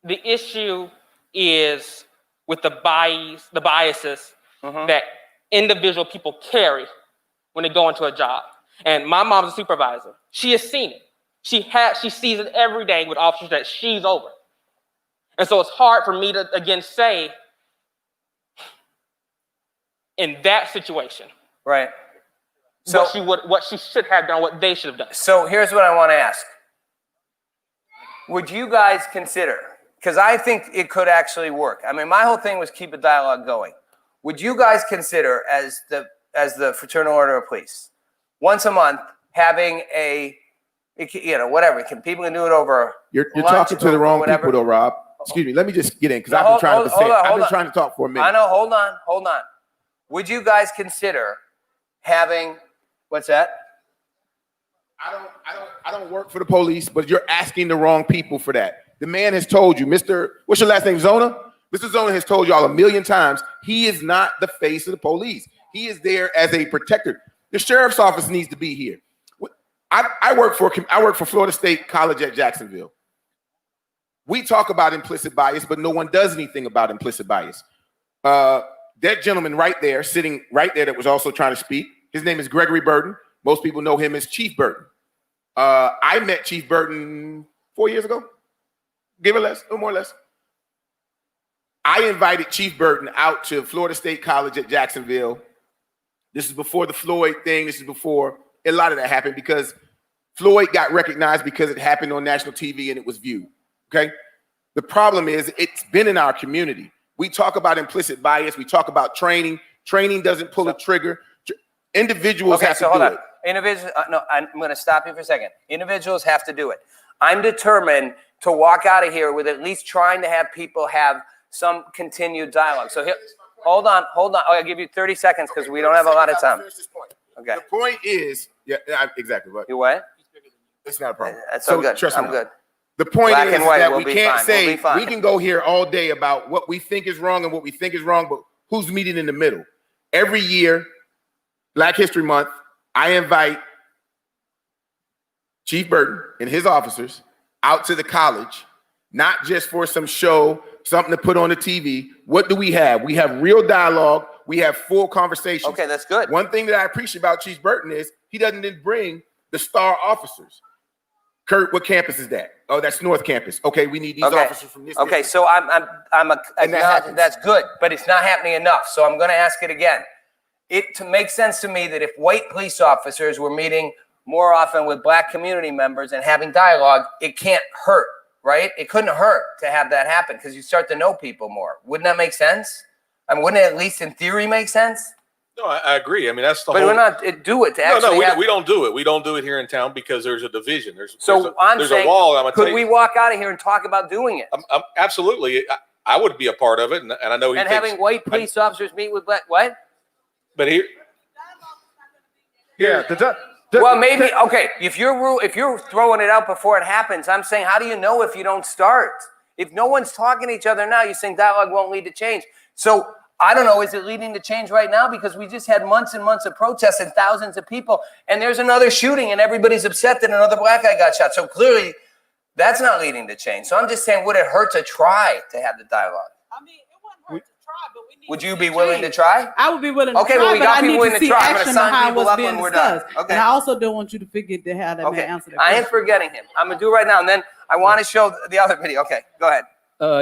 the issue is with the biases that individual people carry when they go into a job. And my mom's a supervisor. She has seen it. She sees it every day with officers that she's over. And so it's hard for me to, again, say in that situation. Right. So what she should have done, what they should have done. So here's what I want to ask. Would you guys consider, because I think it could actually work. I mean, my whole thing was keep a dialogue going. Would you guys consider, as the Fraternal Order of Police, once a month having whatever, people can do it over. You're talking to the wrong people though, Rob. Excuse me. Let me just get in, because I've been trying to talk for a minute. I know. Hold on. Would you guys consider having, what's that? I don't work for the police, but you're asking the wrong people for that. The man has told you, what's your last name, Zona? Mr. Zona has told y'all a million times, he is not the face of the police. He is there as a protector. The sheriff's office needs to be here. I work for Florida State College at Jacksonville. We talk about implicit bias, but no one does anything about implicit bias. That gentleman right there, sitting right there, that was also trying to speak, his name is Gregory Burton. Most people know him as Chief Burton. I met Chief Burton 4 years ago, give or less, no more or less. I invited Chief Burton out to Florida State College at Jacksonville. This is before the Floyd thing. This is before a lot of that happened, because Floyd got recognized because it happened on national TV and it was viewed, okay? The problem is it's been in our community. We talk about implicit bias. We talk about training. Training doesn't pull a trigger. Individuals have to do it. No, I'm going to stop you for a second. Individuals have to do it. I'm determined to walk out of here with at least trying to have people have some continued dialogue. So here, hold on. I'll give you 30 seconds because we don't have a lot of time. Okay. The point is, exactly. What? You what? It's not a problem. That's so good. Trust me. I'm good. The point Black is and white, that we'll we be can't fine. say, We'll be fine. we can go here all day about what we think is wrong and what we think is wrong, but who's meeting in the middle? Every year, Black History Month, I invite Chief Burton and his officers out to the college, not just for some show, something to put on the TV. What do we have? We have real dialogue. We have full conversations. Okay, that's good. One thing that I appreciate about Chief Burton is he doesn't bring the star officers. Kurt, what campus is that? Oh, that's North Campus. Okay, we need these officers from this. Okay, so that's good, but it's not happening enough. So I'm going to ask it again. It makes sense to me that if white police officers were meeting more often with Black community members and having dialogue, it can't hurt, right? It couldn't hurt to have that happen because you start to know people more. Wouldn't that make sense? I mean, wouldn't it at least in theory make sense? No, I agree. I mean, that's the whole. But we're not do it to actually. No, we don't do it. We don't do it here in town because there's a division. There's saying, a wall. Could we walk out of here and talk about doing it? Absolutely. I would be a part of it, and I know. Having white police officers meet with Black what? But here. Yeah. Well, maybe okay. If you're throwing it out before it happens, I'm saying, how do you know if you don't start? If no one's talking to each other now, you're saying dialogue won't lead to change. So I don't know. Is it leading to change right now? Because we just had months and months of protests and thousands of people, and there's another shooting, and everybody's upset that another Black guy got shot. So clearly, that's not leading to change. So I'm just saying, would it hurt to try to have the dialogue? I mean, it wouldn't hurt to try, Would you be willing to try? I would be willing to Okay, try, well, we but got I people need willing to to see try. I'm gonna action sign behind people what's up being when we're done. discussed. Okay. And I also don't want you to forget to have that man Okay, answer that I question. ain't forgetting him. I'm gonna do it right now, and then I want to show the other video. Okay, go ahead.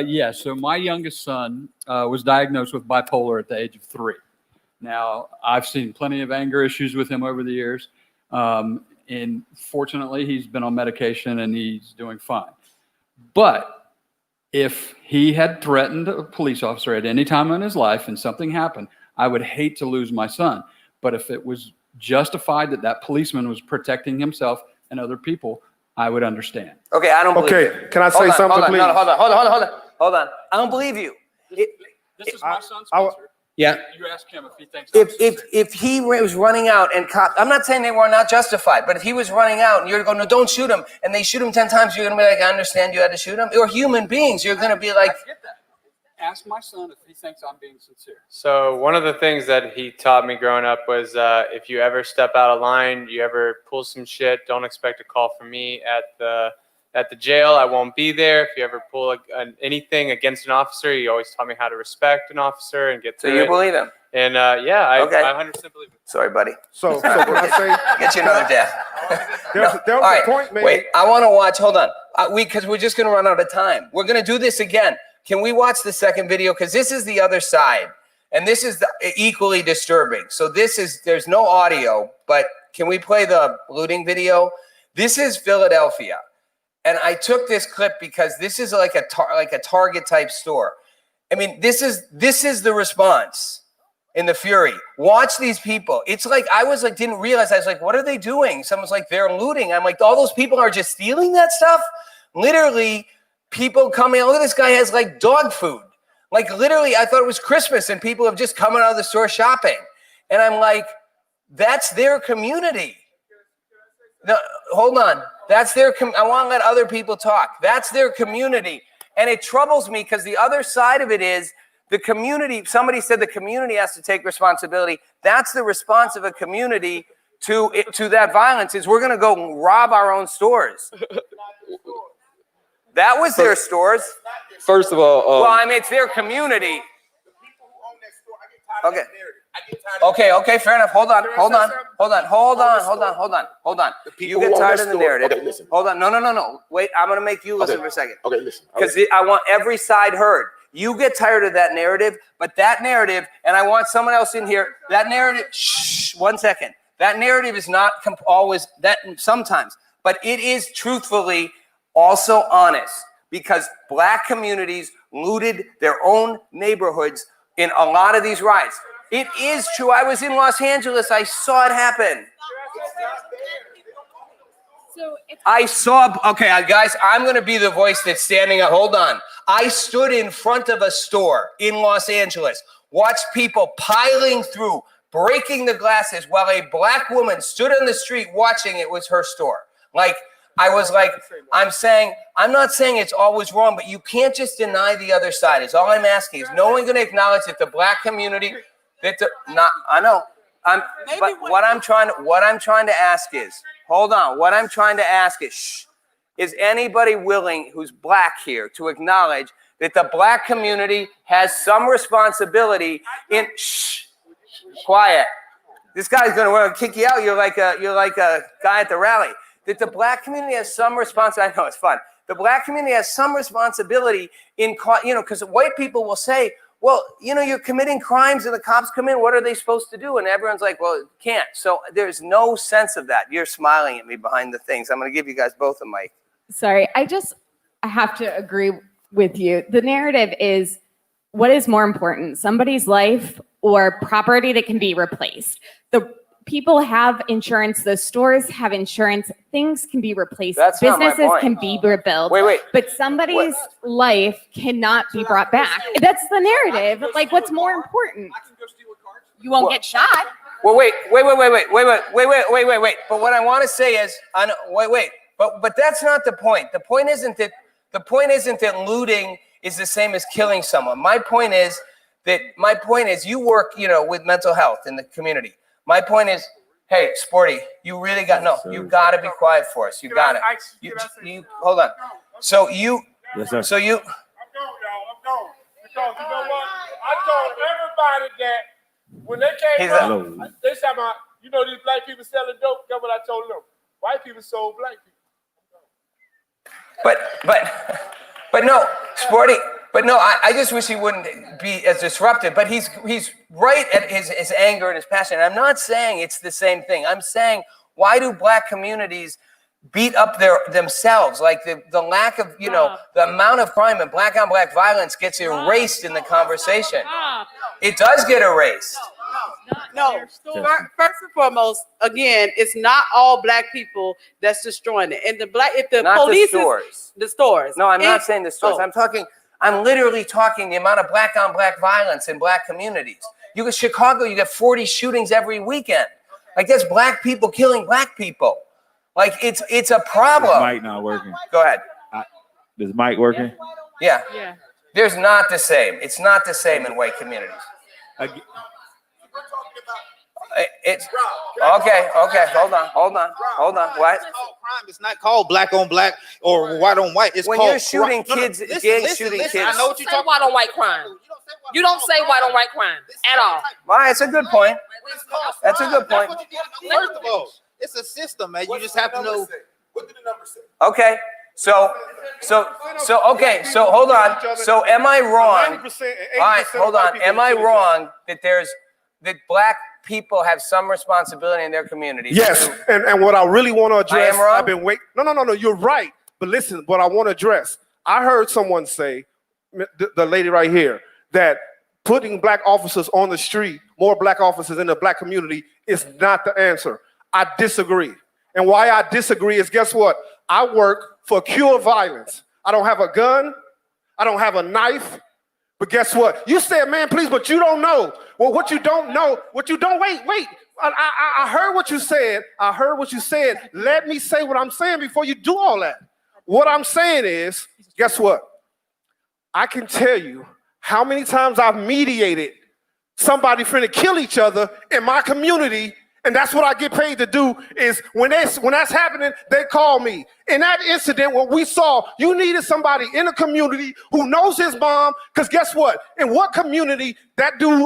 Yeah, so my youngest son was diagnosed with bipolar at the age of 3. Now, I've seen plenty of anger issues with him over the years. And fortunately, he's been on medication and he's doing fine. But if he had threatened a police officer at any time in his life and something happened, I would hate to lose my son. But if it was justified that that policeman was protecting himself and other people, I would understand. Okay, I don't believe you. Okay, can I say something, please? No, hold on. I don't believe you. This is my son, Spencer. Yeah. You ask him if he thinks If he was running out and I'm not saying they were not justified, but if he was running out and you're going, no, don't shoot him, and they shoot him 10 times, you're going to be like, I understand you had to shoot him. Or human beings, you're going to be like, ask my son if he thinks I'm being sincere. So one of the things that he taught me growing up was if you ever step out of line, you ever pull some shit, don't expect a call from me at the jail. I won't be there. If you ever pull anything against an officer, he always taught me how to respect an officer and get through so you it. believe him? And yeah, I Okay. 100% believe it. Sorry, buddy. So when I say get you another dab. there was All right, a point made. wait, I want to watch. Hold on, because we're just going to run out of time. We're going to do this again. Can we watch the second video? Because this is the other side, and this is equally disturbing. So there's no audio, but can we play the looting video? This is Philadelphia, and I took this clip because this is like a Target type store. I mean, this is the response in the fury. Watch these people. It's like I was like didn't realize. I was like, what are they doing? Someone's like, they're looting. I'm like, all those people are just stealing that stuff. Literally, people coming. Look at this guy has like dog food. Like literally, I thought it was Christmas and people have just coming out of the store shopping. And I'm like, that's their community. No, hold on. That's their. I want to let other people talk. That's their community. And it troubles me because the other side of it is the community. Somebody said the community has to take responsibility. That's the response of a community to that violence is we're going to go rob our own stores. That was their stores. First of all, well, I mean, it's their community. Okay, fair enough. Hold on. You get tired of the narrative. Okay, listen. Hold on. No. Wait, I'm going to make you listen for a second. Okay, listen. Because I want every side heard. You get tired of that narrative, but that narrative, and I want someone else in here, that narrative, 1 second. That narrative is not always, that sometimes, but it is truthfully also honest because black communities looted their own neighborhoods in a lot of these riots. It is true. I was in Los Angeles. I saw it happen. Okay, guys, I'm going to be the voice that's standing up. Hold on. I stood in front of a store in Los Angeles, watched people piling through, breaking the glasses while a black woman stood on the street watching it was her store. Like, I was like, I'm not saying it's always wrong, but you can't just deny the other side. Is all I'm asking. Is no one going to acknowledge that the black community, I know. But what I'm trying to ask is, hold on. What I'm trying to ask is anybody willing who's black here to acknowledge that the black community has some responsibility in, quiet. This guy's going to kick you out. You're like a guy at the rally. That the black community has some responsibility. I know it's fun. The black community has some responsibility in, because white people will say, well, you're committing crimes and the cops come in. What are they supposed to do? And everyone's like, well, it can't. So there's no sense of that. You're smiling at me behind the things. I'm going to give you guys both a mic. Sorry, I have to agree with you. The narrative is what is more important, somebody's life or property that can be replaced? The people have insurance, the stores have insurance, things can be replaced, businesses can be rebuilt. Wait. But somebody's life cannot be brought back. That's the narrative. Like, what's more important? You won't get shot. Well, wait. But what I want to say is, but that's not the point. The point isn't that looting is the same as killing someone. My point is you work, with mental health in the community. My point is, hey, Sporty, you really got you got to be quiet for us. You got it. You hold on. So you. Yes, sir. So you. I'm going, y'all. I'm going. Because you know what? I told everybody that when they came out, they said, you know, these black people selling dope. That's what I told them. White people sold black people. But no, Sporty. But no, I just wish he wouldn't be as disruptive. But he's right at his anger and his passion. And I'm not saying it's the same thing. I'm saying, why do black communities beat up themselves? Like the lack of, you know, the amount of crime and black on black violence gets erased in the conversation. It does get erased. No, first and foremost, again, it's not all black people that's destroying it. And if the Not police the stores. the stores. No, I'm not saying the stores. I'm literally talking the amount of black on black violence in black communities. You get Chicago, you get 40 shootings every weekend. Like that's black people killing black people. Like it's a problem. Mic not working. Go ahead. Is mic working? Yeah. There's not the same. It's not the same in white communities. It's okay. Hold on. What? It's not called black on black or white on white. It's when called you're shooting kids, shooting kids. I know what you're talking white on white crime. You don't say white on white crime at all. Well, that's a good point. That's a good point. First of all, it's a system, man. You just have to know. What did the number say? Okay. So hold on. So am I wrong? 90%, All right, hold on. Am I wrong that black people have some responsibility in their community? Yes, and what I really want to address, I am wrong? I've been waiting. No, you're right. But listen, what I want to address, I heard someone say, the lady right here, that putting black officers on the street, more black officers in the black community is not the answer. I disagree. And why I disagree is, guess what? I work for Cure Violence. I don't have a gun. I don't have a knife. But guess what? You said, man, please, but you don't know. Well, what you don't know, wait. I heard what you said. Let me say what I'm saying before you do all that. What I'm saying is, guess what? I can tell you how many times I've mediated somebody finna kill each other in my community. And that's what I get paid to do is when that's happening, they call me. In that incident, what we saw, you needed somebody in the community who knows his mom, because guess what? In what community, that dude,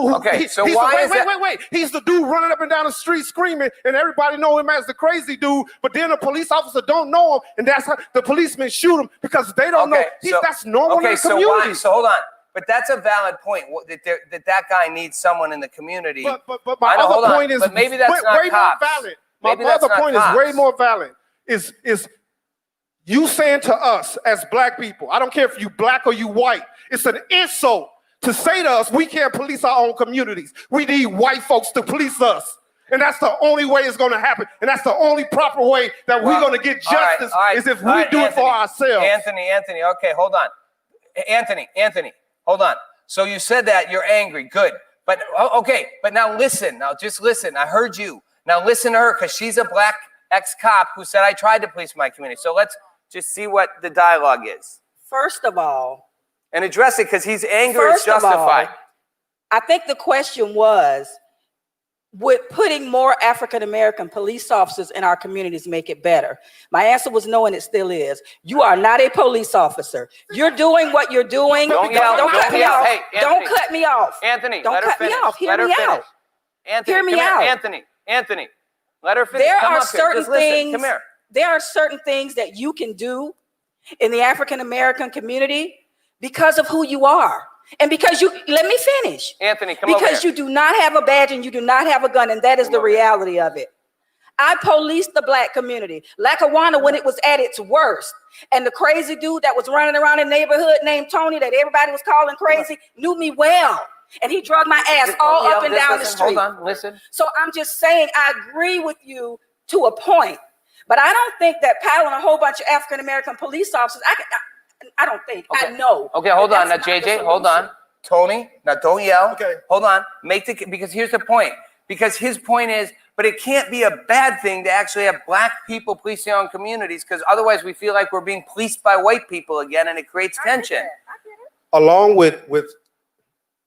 wait. He's the dude running up and down the street screaming, and everybody know him as the crazy dude, but then the police officer don't know him, and that's how the policemen shoot him because they don't know. That's normal in the community. So hold on. But that's a valid point that guy needs someone in the community. But my other point is, but maybe that's not way cops. more valid. My other point is way more valid. Is you saying to us as black people, I don't care if you black or you white, it's an insult to say to us, we can't police our own communities. We need white folks to police us. And that's the only way it's going to happen. And that's the only proper way that we're going to get justice is if we do it for ourselves. Anthony, okay, hold on. Anthony, hold on. So you said that you're angry. Good. But okay. But now listen. Now just listen. I heard you. Now listen to her because she's a black ex-cop who said I tried to police my community. So let's just see what the dialogue is. First of all. And address it because his anger is justified. I think the question was, would putting more African-American police officers in our communities make it better? My answer was no, and it still is. You are not a police officer. You're doing what you're doing. Don't cut me off. Hey, don't cut me off. Anthony, don't cut me off. Hear me out. Hear me out. Anthony, let her finish. There are certain things. Come here. There are certain things that you can do in the African-American community because of who you are. And because let me finish. Anthony, come over here. Because you do not have a badge and you do not have a gun, and that is the reality of it. I policed the black community, Lackawanna, when it was at its worst. And the crazy dude that was running around in the neighborhood named Tony that everybody was calling crazy knew me well. And he drug my ass all up and down the street. Hold on, listen. So I'm just saying I agree with you to a point. But I don't think that piling a whole bunch of African-American police officers, I don't think. Okay. I know. Okay, hold on. Now, JJ, hold on. Tony, now don't yell. Okay. Hold on. Because here's the point. Because his point is, but it can't be a bad thing to actually have black people police their own communities, because otherwise we feel like we're being policed by white people again, and it creates tension. Along with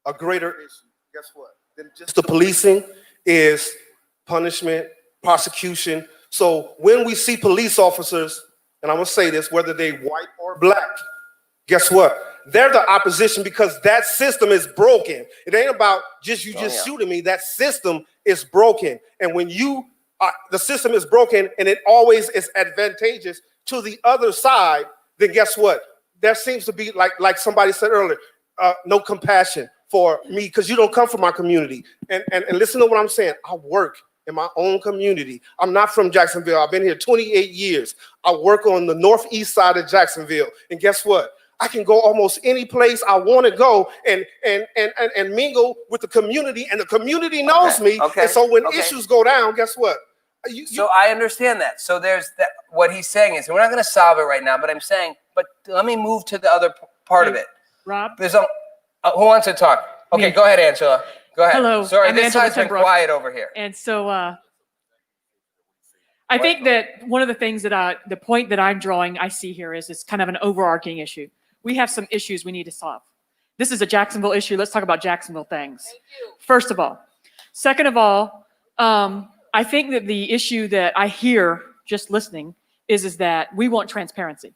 a greater issue, guess what? Than just the policing is punishment, prosecution. So when we see police officers, and I'm gonna say this, whether they white or black, guess what? they're the opposition because that system is broken. It ain't about just shooting me. That system is broken. And when the system is broken and it always is advantageous to the other side, then guess what? There seems to be, like somebody said earlier, no compassion for me because you don't come from my community. And listen to what I'm saying. I work in my own community. I'm not from Jacksonville. I've been here 28 years. I work on the northeast side of Jacksonville. And guess what? I can go almost any place I want to go and mingle with the community, and the community knows me. Okay. And so when issues go down, guess what? So I understand that. So there's that. What he's saying is, we're not going to solve it right now, but I'm saying, but let me move to the other part of it. Rob? There's who wants to talk? Okay, Me. Go ahead, Angela. Go ahead. Hello. Sorry, I'm this Angela side's been Pembroke. quiet over here. And so I think that one of the things that the point that I'm drawing, I see here is kind of an overarching issue. We have some issues we need to solve. This is a Jacksonville issue. Let's talk about Jacksonville things. First of all. Second of all, I think that the issue that I hear just listening is that we want transparency.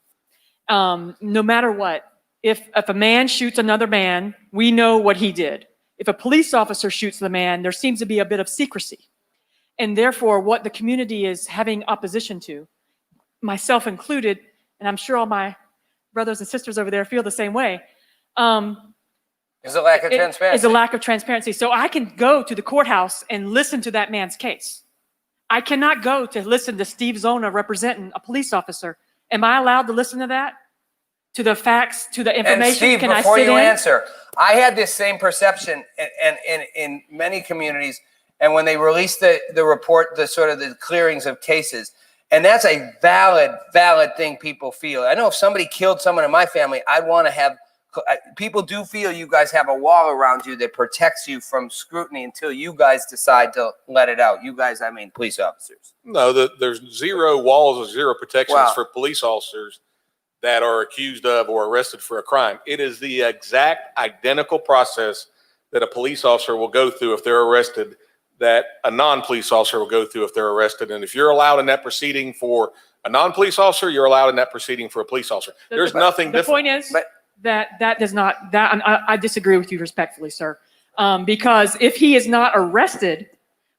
No matter what, if a man shoots another man, we know what he did. If a police officer shoots the man, there seems to be a bit of secrecy. And therefore, what the community is having opposition to, myself included, and I'm sure all my brothers and sisters over there feel the same way, There's a lack of transparency. is a lack of transparency. So I can go to the courthouse and listen to that man's case. I cannot go to listen to Steve Zona representing a police officer. Am I allowed to listen to that? To the facts, to the information? And Steve, Can before I sit you in? answer, I had this same perception in many communities, and when they released the report, the sort of the clearings of cases, and that's a valid thing people feel. I know if somebody killed someone in my family, I'd want to have, people do feel you guys have a wall around you that protects you from scrutiny until you guys decide to let it out. You guys, I mean police officers. No, there's zero walls or zero protections Wow. for police officers that are accused of or arrested for a crime. It is the exact identical process that a police officer will go through if they're arrested, that a non-police officer will go through if they're arrested. And if you're allowed in that proceeding for a non-police officer, you're allowed in that proceeding for a police officer. There's nothing The different. point is that does not, I disagree with you respectfully, sir. Because if he is not arrested,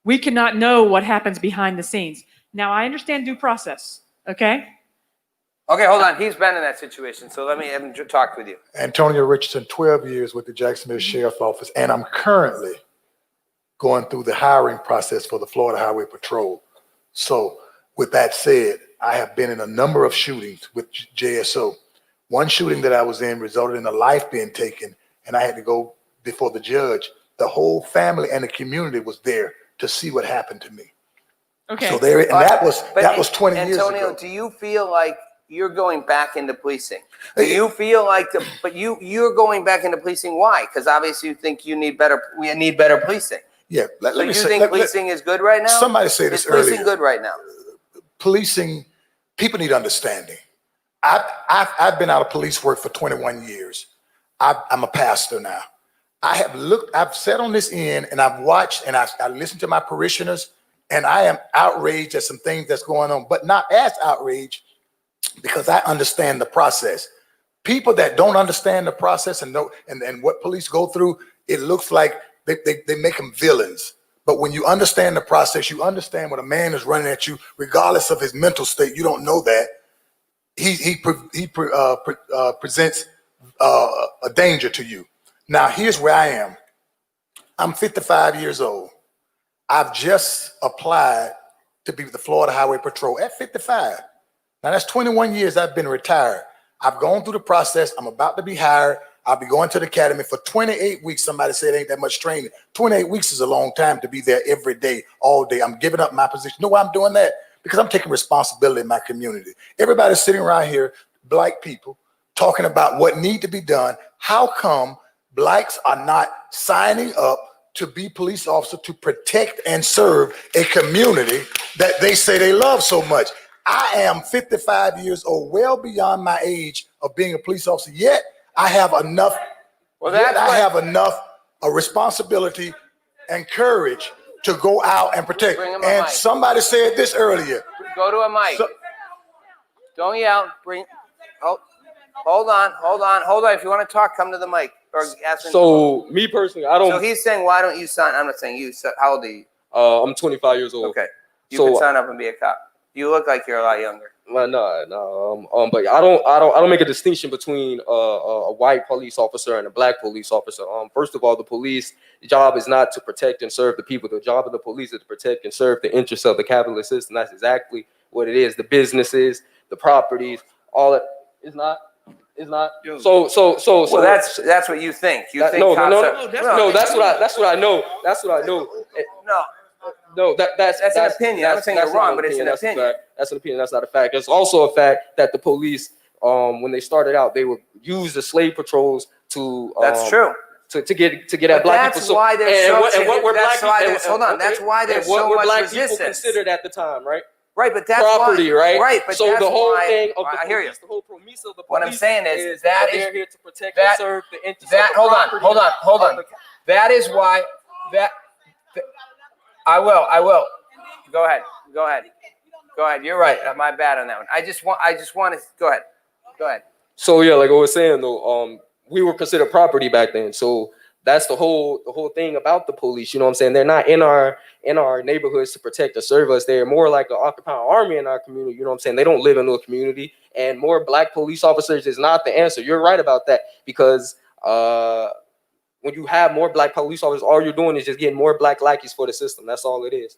we cannot know what happens behind the scenes. Now, I understand due process, okay? Okay, hold on. He's been in that situation, so let me have him talk with you. Antonio Richardson, 12 years with the Jacksonville Sheriff's Office, and I'm currently going through the hiring process for the Florida Highway Patrol. So with that said, I have been in a number of shootings with JSO. One shooting that I was in resulted in a life being taken, and I had to go before the judge. The whole family and the community was there to see what happened to me. Okay. So there, and that was 20 years ago. Antonio, do you feel like you're going back into policing? Do you feel like you're going back into policing? Why? Because obviously you think we need better policing. Yeah. Let me you say, think policing is good right now? Somebody said this Is policing earlier. good right now? Policing, people need understanding. I've been out of police work for 21 years. I'm a pastor now. I've sat on this end and I've watched and I listened to my parishioners, and I am outraged at some things that's going on, but not as outraged because I understand the process. People that don't understand the process and what police go through, it looks like they make them villains. But when you understand the process, you understand when a man is running at you, regardless of his mental state, you don't know that. He presents a danger to you. Now, here's where I am. I'm 55 years old. I've just applied to be with the Florida Highway Patrol at 55. Now, that's 21 years I've been retired. I've gone through the process. I'm about to be hired. I'll be going to the academy for 28 weeks. Somebody said it ain't that much training. 28 weeks is a long time to be there every day, all day. I'm giving up my position. You know why I'm doing that? Because I'm taking responsibility in my community. Everybody's sitting around here, black people, talking about what need to be done. How come blacks are not signing up to be police officers to protect and serve a community that they say they love so much? I am 55 years old, well beyond my age of being a police officer, yet I have enough, a responsibility and courage to go out and protect. And somebody said this earlier. Go to a mic. Don't yell. Hold on. If you want to talk, come to the mic or ask him. So me personally, I don't. So he's saying, why don't you sign? I'm not saying you. So how old are you? I'm 25 years old. Okay. You can sign up and be a cop. You look like you're a lot younger. No. But I don't make a distinction between a white police officer and a black police officer. First of all, the police job is not to protect and serve the people. The job of the police is to protect and serve the interests of the capitalist system. That's exactly what it is. The businesses, the properties, all that is not. It's not. So Well, that's what you think. You think no, cops that's what I know. That's what I know. No, that's an opinion. I'm not saying you're wrong, but it's an opinion. That's an opinion. That's not a fact. It's also a fact that the police, when they started out, they would use the slave patrols to. That's true. To get at black people. That's why there's hold on. That's why there's so much black resistance. people considered at the time, right? Right, but that's property, why, right? Right, but so that's the whole why, thing of I the hear police, the whole premise of the police. What I'm saying is they're here to protect and serve the interests of the property. Hold on. That is why I will. Go ahead. You're right. My bad on that one. I just want to go ahead. So yeah, like I was saying though, we were considered property back then. So that's the whole thing about the police. You know what I'm saying? They're not in our neighborhoods to protect or serve us. They're more like an occupying army in our community. You know what I'm saying? They don't live in a community, and more black police officers is not the answer. You're right about that, because when you have more black police officers, all you're doing is just getting more black lackeys for the system. That's all it is.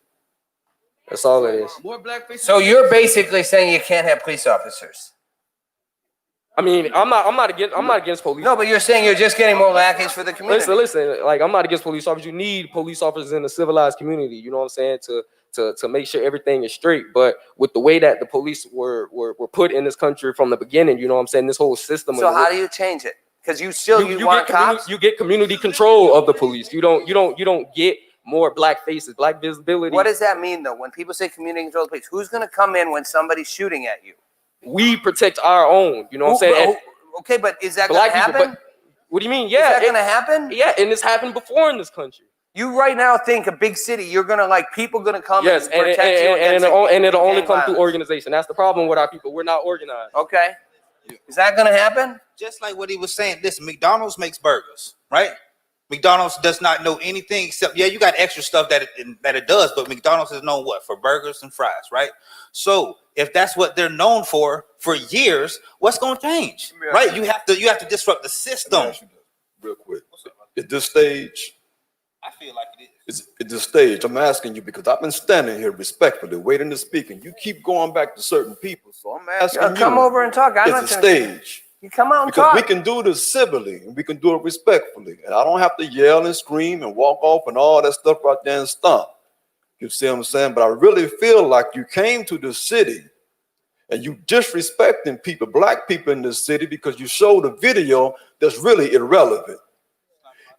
That's all it is. So you're basically saying you can't have police officers. I mean, I'm not against police. No, but you're saying you're just getting more lackeys for the community. Listen. Like, I'm not against police officers. You need police officers in a civilized community. You know what I'm saying? To make sure everything is straight. But with the way that the police were put in this country from the beginning, you know what I'm saying? This whole system. So how do you change it? Because you want cops. You get community control of the police. You don't get more black faces, black visibility. What does that mean though? When people say community control of the police, who's going to come in when somebody's shooting at you? We protect our own, you know what I'm saying? Okay, but is that going to happen? What do you mean? Yeah. Is that going to happen? Yeah, and it's happened before in this country. You right now think a big city, you're going to people going to come and protect you and it'll only come through organization. That's the problem with our people. We're not organized. Okay. Is that going to happen? Just like what he was saying, listen, McDonald's makes burgers, right? McDonald's does not know anything except, you got extra stuff that it does, but McDonald's is known what? For burgers and fries, right? So if that's what they're known for years, what's going to change, right? You have to disrupt the system. Real quick, at this stage, I feel like it is. At this stage, I'm asking you because I've been standing here respectfully, waiting to speak, and you keep going back to certain people. So I'm asking you. Come over and talk. It's a stage. You come out and because talk. we can do this civilly and we can do it respectfully, and I don't have to yell and scream and walk off and all that stuff right there and stomp. You see what I'm saying? But I really feel like you came to the city and you disrespecting people, black people in this city, because you showed a video that's really irrelevant.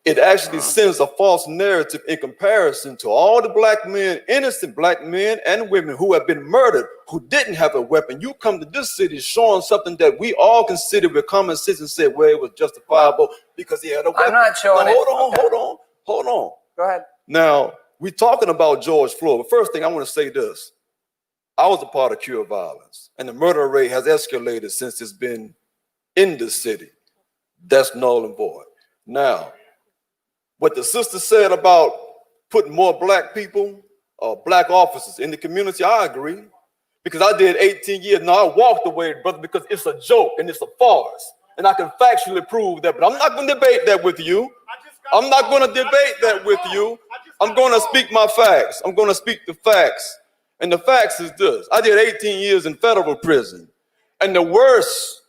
It actually sends a false narrative in comparison to all the black men, innocent black men and women who have been murdered, who didn't have a weapon. You come to this city showing something that we all consider with common sense and said, well, it was justifiable because he had a weapon. I'm not showing now, it. Hold on. Go ahead. Now, we're talking about George Floyd. But first thing, I want to say this. I was a part of Cure Violence, and the murder rate has escalated since it's been in the city. That's null and void. Now, what the sister said about putting more black people, black officers in the community, I agree. Because I did 18 years. Now, I walked away, brother, because it's a joke and it's a farce. And I can factually prove that, but I'm not going to debate that with you. I'm not going to debate that with you. I'm going to speak my facts. I'm going to speak the facts. And the facts is this. I did 18 years in federal prison. And the worst,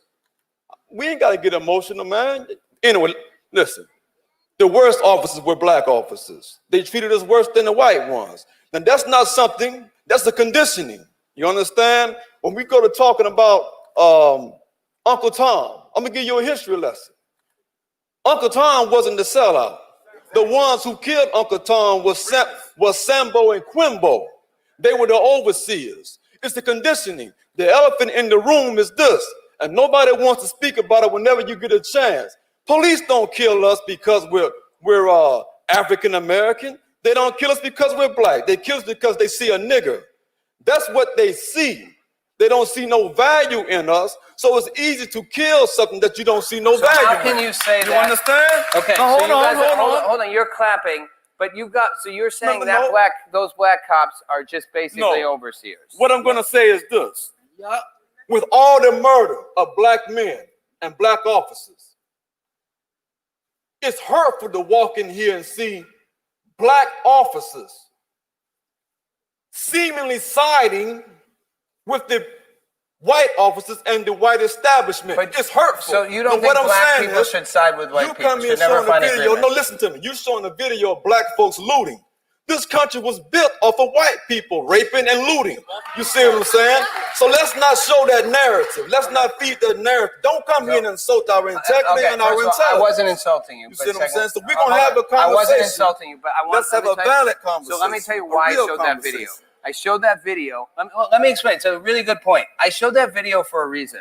we ain't got to get emotional, man. Anyway, listen. The worst officers were black officers. They treated us worse than the white ones. Now, that's not something, that's a conditioning. You understand? When we go to talking about Uncle Tom, I'm going to give you a history lesson. Uncle Tom wasn't the sellout. The ones who killed Uncle Tom was Sambo and Quimbo. They were the overseers. It's the conditioning. The elephant in the room is this, and nobody wants to speak about it whenever you get a chance. Police don't kill us because we're African American. They don't kill us because we're black. They kill us because they see a nigger. That's what they see. They don't see no value in us. So it's easy to kill something that you don't see no So value how can in. you say You that? understand? Okay, No, so you guys are, hold on. hold on. You're clapping, but you've got. So you're saying No, that no. those black cops are just basically No. overseers. What I'm going to say is this. With all the murder of black men and black officers, it's hurtful to walk in here and see black officers seemingly siding with the white officers and the white establishment. But it's hurtful. So you don't But think what I'm black saying people is, should side with white you people? come here Should never showing a find video. agreement. No, listen to me. You showing a video of black folks looting. This country was built off of white people raping and looting. You see what I'm saying? So let's not show that narrative. Let's not feed that narrative. Don't come here and insult our integrity and our first of all, intelligence. I wasn't insulting you. You but see what I'm second- saying? So we're gonna have a conversation. I wasn't insulting you, but I want Let's have a valid conversation. So let me tell you a why I real showed that video. conversation. I showed that video. Let me explain. It's a really good point. I showed that video for a reason.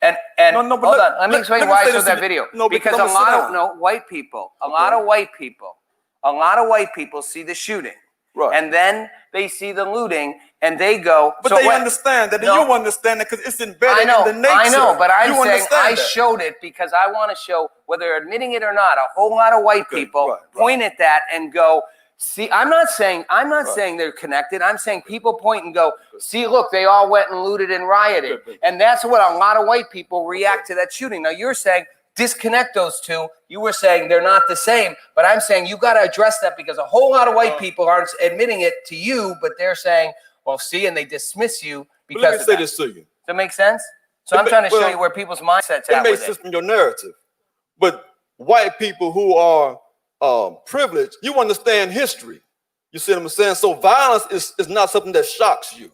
And No, but hold on. Let me explain why I say showed this that to video. you. No, because I'm a gonna sit lot of down. white people, a lot of white people see the shooting. Right. And then they see the looting and they go. But so they what- understand that. No. You understand that because it's embedded I know, in the nature. I know, but I'm you saying understand I that. showed it because I want to show, whether admitting it or not, a whole lot of white people point at that and go, see, I'm not saying they're connected. I'm saying people point and go, see, look, they all went and looted and rioted. And that's what a lot of white people react to that shooting. Now you're saying disconnect those two. You were saying they're not the same, but I'm saying you got to address that because a whole lot of white people aren't admitting it to you, but they're saying, well, see, and they dismiss you because But let me of say that. this to you. Does that make sense? So I'm trying to show you where people's mindsets It at makes with sense it. from your narrative. But white people who are privileged, you understand history. You see what I'm saying? So violence is not something that shocks you.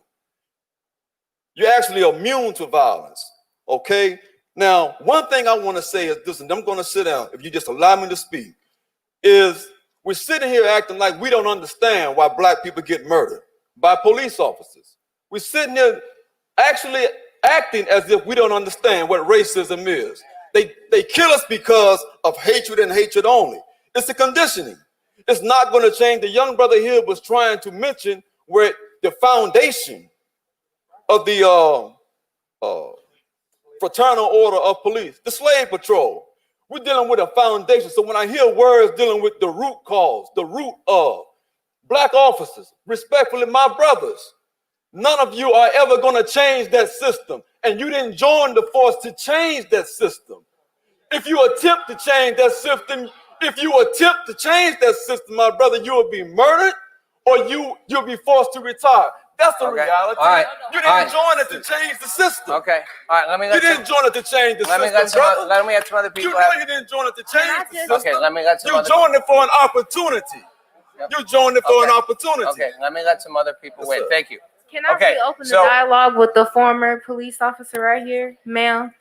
You're actually immune to violence. Okay? Now, one thing I want to say is this, and I'm going to sit down, if you just allow me to speak, is we're sitting here acting like we don't understand why black people get murdered by police officers. We're sitting here actually acting as if we don't understand what racism is. They kill us because of hatred and hatred only. It's a conditioning. It's not going to change. The young brother here was trying to mention where the foundation of the fraternal order of police, the slave patrol. We're dealing with a foundation. So when I hear words dealing with the root cause, the root of black officers, respectfully, my brothers, none of you are ever going to change that system. And you didn't join the force to change that system. If you attempt to change that system, my brother, you will be murdered or you'll be forced to retire. That's the reality. All right. You didn't join it to change the system. Okay. All right. Let me. You didn't join it to change the Let me system, brother. let me let some other people. You know you didn't join it to change the system. Okay. Let me let some. You other joined it for an opportunity. You joined it for an opportunity. Okay. Let me let some other people wait. Thank you. Can I Okay, reopen the so- dialogue with the former police officer right here, ma'am?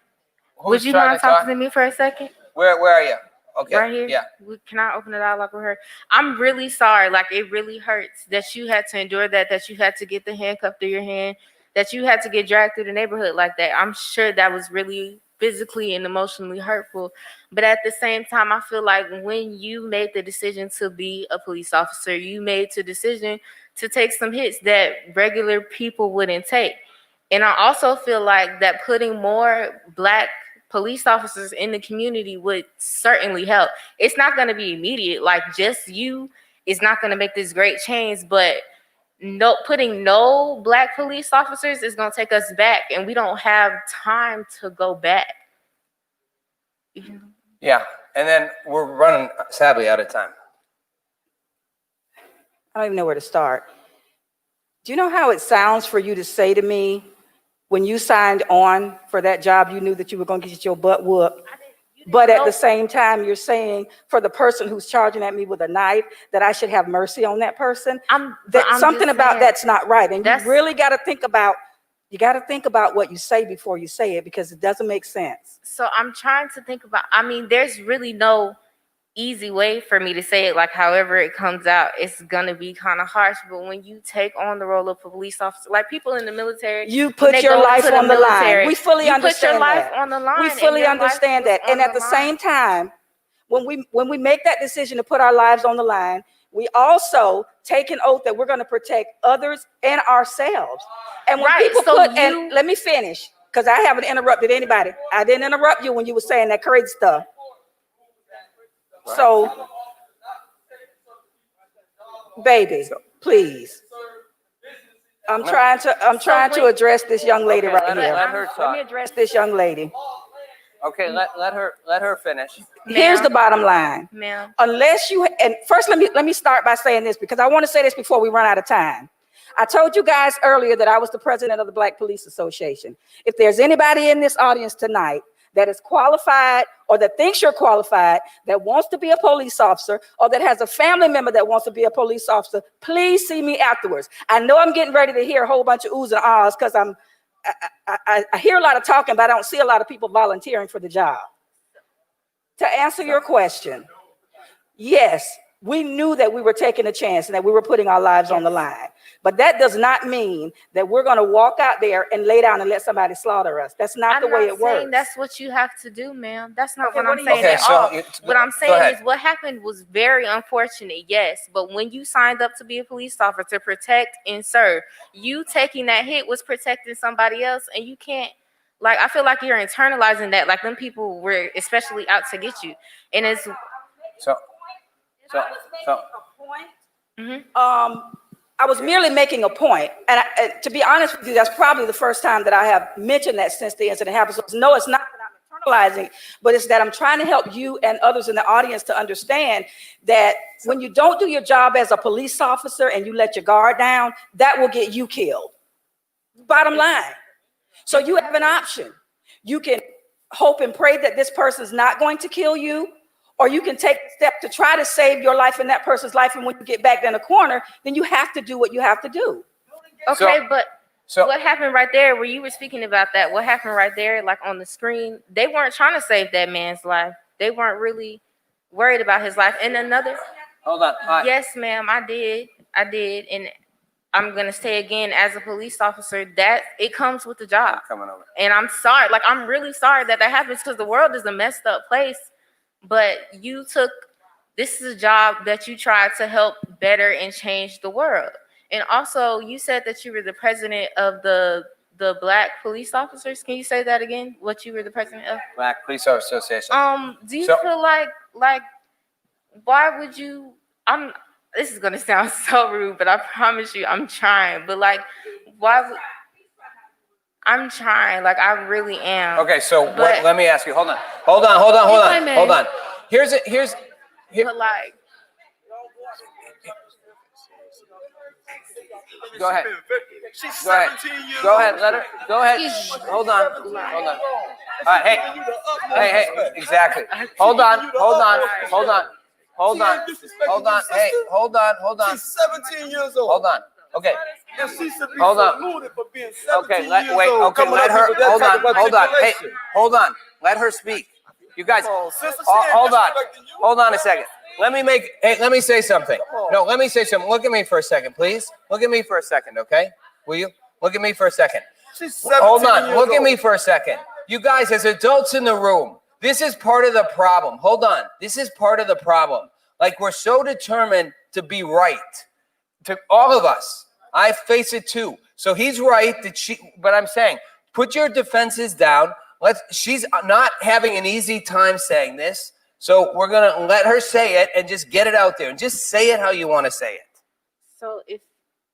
Would Who's you trying mind to talk? talking to me for a second? Where are you? Okay. Right here? Yeah. Can I open the dialogue with her? I'm really sorry. Like, it really hurts that you had to endure that you had to get the handcuff through your hand, that you had to get dragged through the neighborhood like that. I'm sure that was really physically and emotionally hurtful. But at the same time, I feel like when you made the decision to be a police officer, you made the decision to take some hits that regular people wouldn't take. And I also feel like that putting more Black police officers in the community would certainly help. It's not going to be immediate, like just you is not going to make this great change, but putting no Black police officers is going to take us back, and we don't have time to go back. Yeah. And then we're running sadly out of time. I don't even know where to start. Do you know how it sounds for you to say to me, when you signed on for that job, you knew that you were going to get your butt whooped? But at the same time, you're saying for the person who's charging at me with a knife, that I should have mercy on that person? Something about that's not right. And you really got to think about, what you say before you say it, because it doesn't make sense. So I'm trying to think about, I mean, there's really no easy way for me to say it. Like, however it comes out, it's gonna be kind of harsh. But when you take on the role of a police officer, like people in the military, you put your life on the line. We fully understand that. Put your life on the line. We fully understand that. And at the same time, when we make that decision to put our lives on the line, we also take an oath that we're going to protect others and ourselves. And when Right, people so put, you- and let me finish, because I haven't interrupted anybody. I didn't interrupt you when you were saying that crazy stuff. So, baby, please. I'm trying to address this young lady Okay, right let here. her Let talk. me address this young lady. Okay, let her finish. Here's the bottom line. Ma'am. Unless you, and first let me start by saying this, because I want to say this before we run out of time. I told you guys earlier that I was the president of the Black Police Association. If there's anybody in this audience tonight that is qualified or that thinks you're qualified, that wants to be a police officer, or that has a family member that wants to be a police officer, please see me afterwards. I know I'm getting ready to hear a whole bunch of oohs and ahs because I hear a lot of talking, but I don't see a lot of people volunteering for the job. To answer your question, yes, we knew that we were taking a chance and that we were putting our lives on the line. But that does not mean that we're going to walk out there and lay down and let somebody slaughter us. That's not the way it works. That's what you have to do, ma'am. That's not Okay, what what I'm are you saying saying? at all. Okay, What I'm go saying ahead. is what happened was very unfortunate, yes. But when you signed up to be a police officer to protect and serve, you taking that hit was protecting somebody else, and you can't. Like, I feel like you're internalizing that. Like, them people were especially out to get you, and it's So. I was merely making a point, and to be honest with you, that's probably the first time that I have mentioned that since the incident happened. So no, it's not that I'm internalizing, but it's that I'm trying to help you and others in the audience to understand that when you don't do your job as a police officer and you let your guard down, that will get you killed. Bottom line. So you have an option. You can hope and pray that this person's not going to kill you, or you can take a step to try to save your life and that person's life. And when you get back in the corner, then you have to do what you have to do. okay. But what happened right there, where you were speaking about that? What happened right there, like on the screen? They weren't trying to save that man's life. They weren't really worried about his life. And another, Hold on. yes, ma'am, I did, and I'm gonna say again, as a police officer, that it comes with the job. Coming over. And I'm sorry, like I'm really sorry that happens, because the world is a messed up place. But this is a job that you tried to help better and change the world. And also, you said that you were the president of the Black police officers. Can you say that again? What you were the president of? Black Police Officer Association. Do you feel like why would you? This is gonna sound so rude, but I promise you, I'm trying. But like, why would? I'm trying, like I really am. Okay, so But- let me ask you. Hold on. Here's But like, Go ahead. She's Go ahead. 17 years Go ahead. old. Let her. Go ahead. Hold on. Hold on. All right. Hey. Exactly. Hold on. Hey, hold on. She's 17 years old. Hold on. Okay. And she should be Hold on. saluted for being 17 Okay. years Wait. old. Okay. coming Let up her. with that Hold type on. of Hold on. Hey. articulation. Hold on. Let her speak. You guys. Sister, Hold on. Hold on a second. Let me say something. No, let me say something. Look at me for a second, please. Look at me for a second, okay? Will you? Look at me for a second. She's 17 Hold on. years Look at old. me for a second. You guys, as adults in the room, this is part of the problem. Hold on. This is part of the problem. Like, we're so determined to be right. To all of us. I face it too. So he's right but I'm saying, put your defenses down. She's not having an easy time saying this. So we're going to let her say it and just get it out there and just say it how you want to say it. so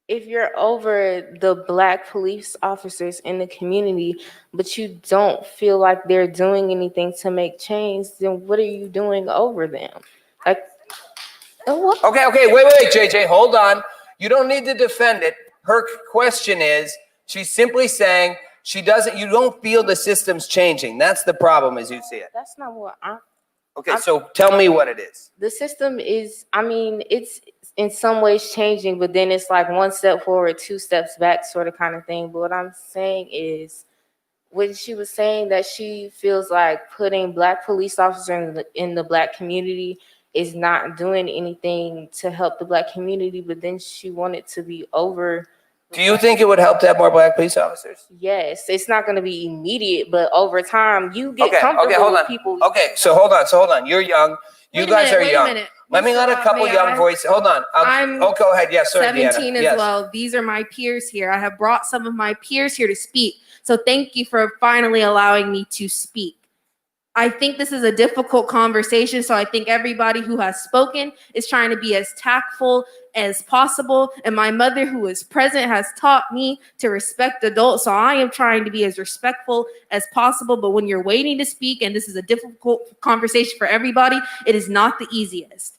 if you're over the Black police officers in the community, but you don't feel like they're doing anything to make change, then what are you doing over them? Like, what? Okay, wait, JJ, hold on. You don't need to defend it. Her question is, she's simply saying you don't feel the system's changing. That's the problem as you see it. That's not what Okay, so tell me what it is. the system is. I mean, it's in some ways changing, but then it's like one step forward, two steps back, sort of kind of thing. But what I'm saying is, when she was saying that she feels like putting Black police officers in the Black community is not doing anything to help the Black community, but then she wanted to be over. Do you think it would help to have more Black police officers? Yes, it's not going to be immediate, but over time you get comfortable hold with on. people. Okay, so hold on. You're young. You guys are young. Let me let a couple May young I? voices. Hold on. Oh, go ahead. Yes, sir. 17 Deanna. as Yes. well. These are my peers here. I have brought some of my peers here to speak. So thank you for finally allowing me to speak. I think this is a difficult conversation, so I think everybody who has spoken is trying to be as tactful as possible. And my mother, who is present, has taught me to respect adults, so I am trying to be as respectful as possible. But when you're waiting to speak, and this is a difficult conversation for everybody, it is not the easiest.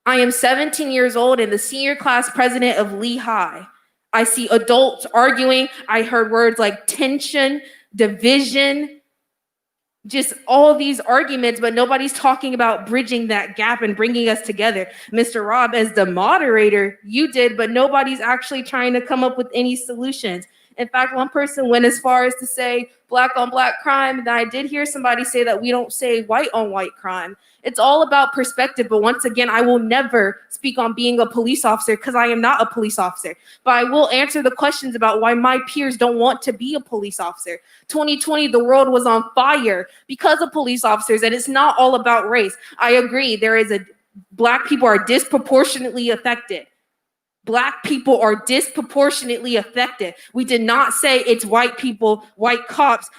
I am 17 years old and the senior class president of Lehigh. I see adults arguing. I heard words like tension, division, just all these arguments, but nobody's talking about bridging that gap and bringing us together. Mr. Rob, as the moderator, you did, but nobody's actually trying to come up with any solutions. In fact, one person went as far as to say black on black crime, and I did hear somebody say that we don't say white on white crime. It's all about perspective, but once again, I will never speak on being a police officer because I am not a police officer. But I will answer the questions about why my peers don't want to be a police officer. 2020, the world was on fire because of police officers, and it's not all about race. I agree, Black people are disproportionately affected. Black people are disproportionately affected. We did not say it's white people, white cops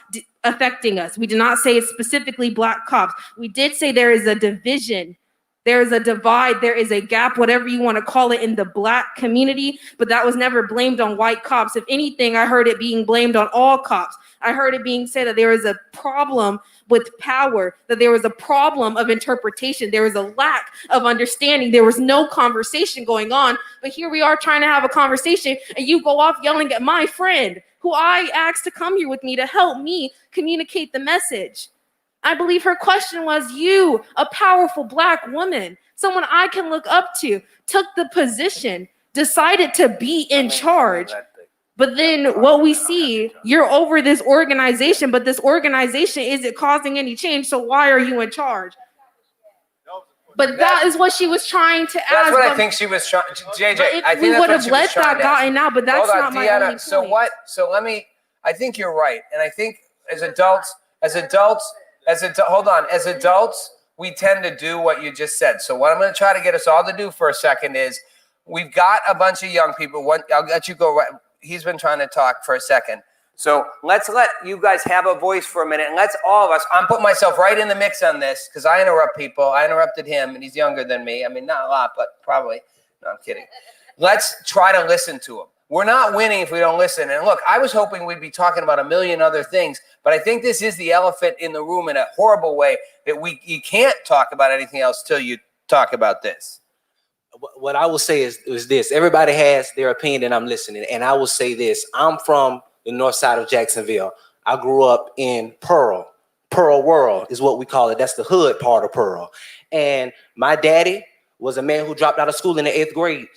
affecting us. We did not say it's specifically black cops. We did say there is a division, there is a divide, there is a gap, whatever you want to call it, in the black community, but that was never blamed on white cops. If anything, I heard it being blamed on all cops. I heard it being said that there is a problem with power, that there was a problem of interpretation, there was a lack of understanding, there was no conversation going on, but here we are trying to have a conversation, and you go off yelling at my friend, who I asked to come here with me to help me communicate the message. I believe her question was, you, a powerful black woman, someone I can look up to, took the position, decided to be in charge. But then what we see, you're over this organization, but this organization isn't causing any change. So why are you in charge? But that is what she was trying to ask. That's what I think she was trying. JJ, I think we that's would what have she was let trying that to gotten out, but that's Hold on, not my Deanna. only point. So what? So let me. I think you're right, and I think as adults, we tend to do what you just said. So what I'm going to try to get us all to do for a second is, we've got a bunch of young people. I'll let you go. He's been trying to talk for a second. So let's let you guys have a voice for a minute, and let's all of us, I'm putting myself right in the mix on this because I interrupt people. I interrupted him, and he's younger than me. I mean, not a lot, but probably. No, I'm kidding. Let's try to listen to him. We're not winning if we don't listen. And look, I was hoping we'd be talking about a million other things, but I think this is the elephant in the room in a horrible way, that you can't talk about anything else till you talk about this. What I will say is this: everybody has their opinion, and I'm listening. And I will say this: I'm from the north side of Jacksonville. I grew up in Pearl. Pearl World is what we call it. That's the hood part of Pearl. And my daddy was a man who dropped out of school in the 8th grade,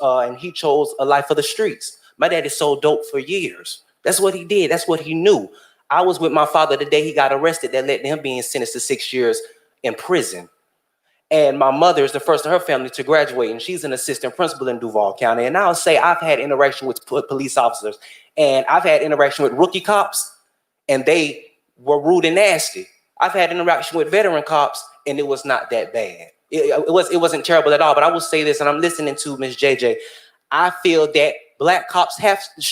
and he chose a life of the streets. My daddy sold dope for years. That's what he did. That's what he knew. I was with my father the day he got arrested. That led to him being sentenced to 6 years in prison. And my mother is the first in her family to graduate, and she's an assistant principal in Duval County. And I'll say I've had interaction with police officers, and I've had interaction with rookie cops, and they were rude and nasty. I've had interaction with veteran cops, and it was not that bad. It wasn't terrible at all. But I will say this, and I'm listening to Ms. JJ. I feel that black cops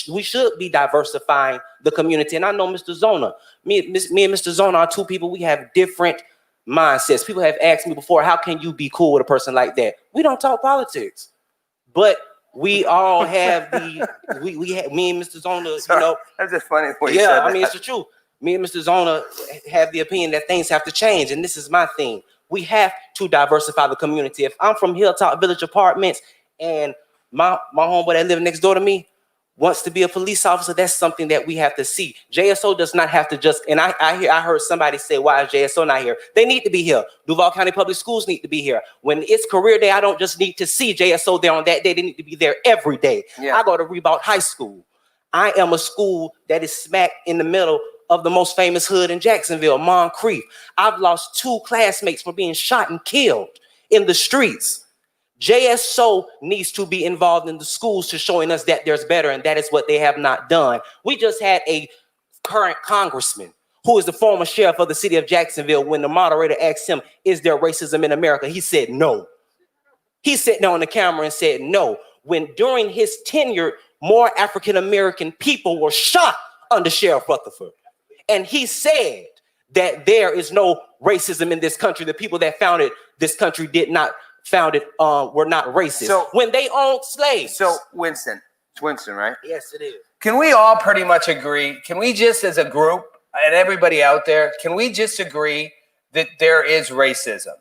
we should be diversifying the community. And I know Mr. Zona, me and Mr. Zona are two people. We have different mindsets. People have asked me before, how can you be cool with a person like that? We don't talk politics, but we all have me and Mr. Zona, Sorry, you know. That's just funny. Yeah, I mean, it's the truth. Me and Mr. Zona have the opinion that things have to change. And this is my thing. We have to diversify the community. If I'm from Hilltop Village Apartments and my homeboy that lives next door to me wants to be a police officer, that's something that we have to see. JSO does not have to just, and I heard somebody say, why is JSO not here? They need to be here. Duval County Public Schools need to be here. When it's career day, I don't just need to see JSO there on that day. They need to be there every day. Yeah. I go to Rebound High School. I am a school that is smack in the middle of the most famous hood in Jacksonville, Moncrief. I've lost 2 classmates for being shot and killed in the streets. JSO needs to be involved in the schools to showing us that there's better, and that is what they have not done. We just had a current congressman who is the former sheriff of the city of Jacksonville, when the moderator asked him, is there racism in America? He said no. He sat down on the camera and said no. When during his tenure, more African-American people were shot under Sheriff Rutherford. And he said that there is no racism in this country. The people that founded this country were not racist. So when they owned slaves. So Winston, it's Winston, right? Yes, it is. Can we all pretty much agree? Can we just, as a group, and everybody out there, can we just agree that there is racism?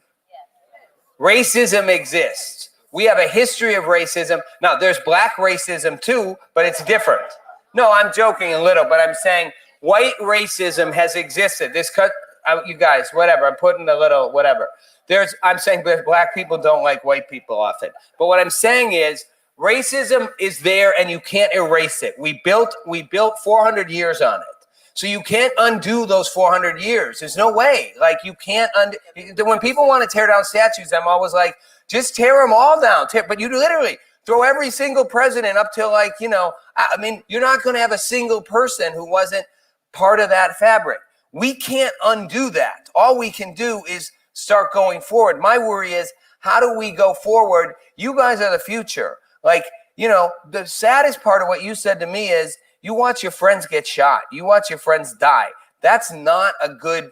Racism exists. We have a history of racism. Now, there's black racism too, but it's different. No, I'm joking a little, but I'm saying white racism has existed. You guys, whatever. I'm putting a little whatever. I'm saying that black people don't like white people often. But what I'm saying is racism is there and you can't erase it. We built 400 years on it. So you can't undo those 400 years. There's no way. Like, you can't undo. When people want to tear down statues, I'm always like, just tear them all down. But you literally throw every single president up to, like, I mean, you're not going to have a single person who wasn't part of that fabric. We can't undo that. All we can do is start going forward. My worry is, how do we go forward? You guys are the future. Like, the saddest part of what you said to me is, you watch your friends get shot. You watch your friends die. That's not a good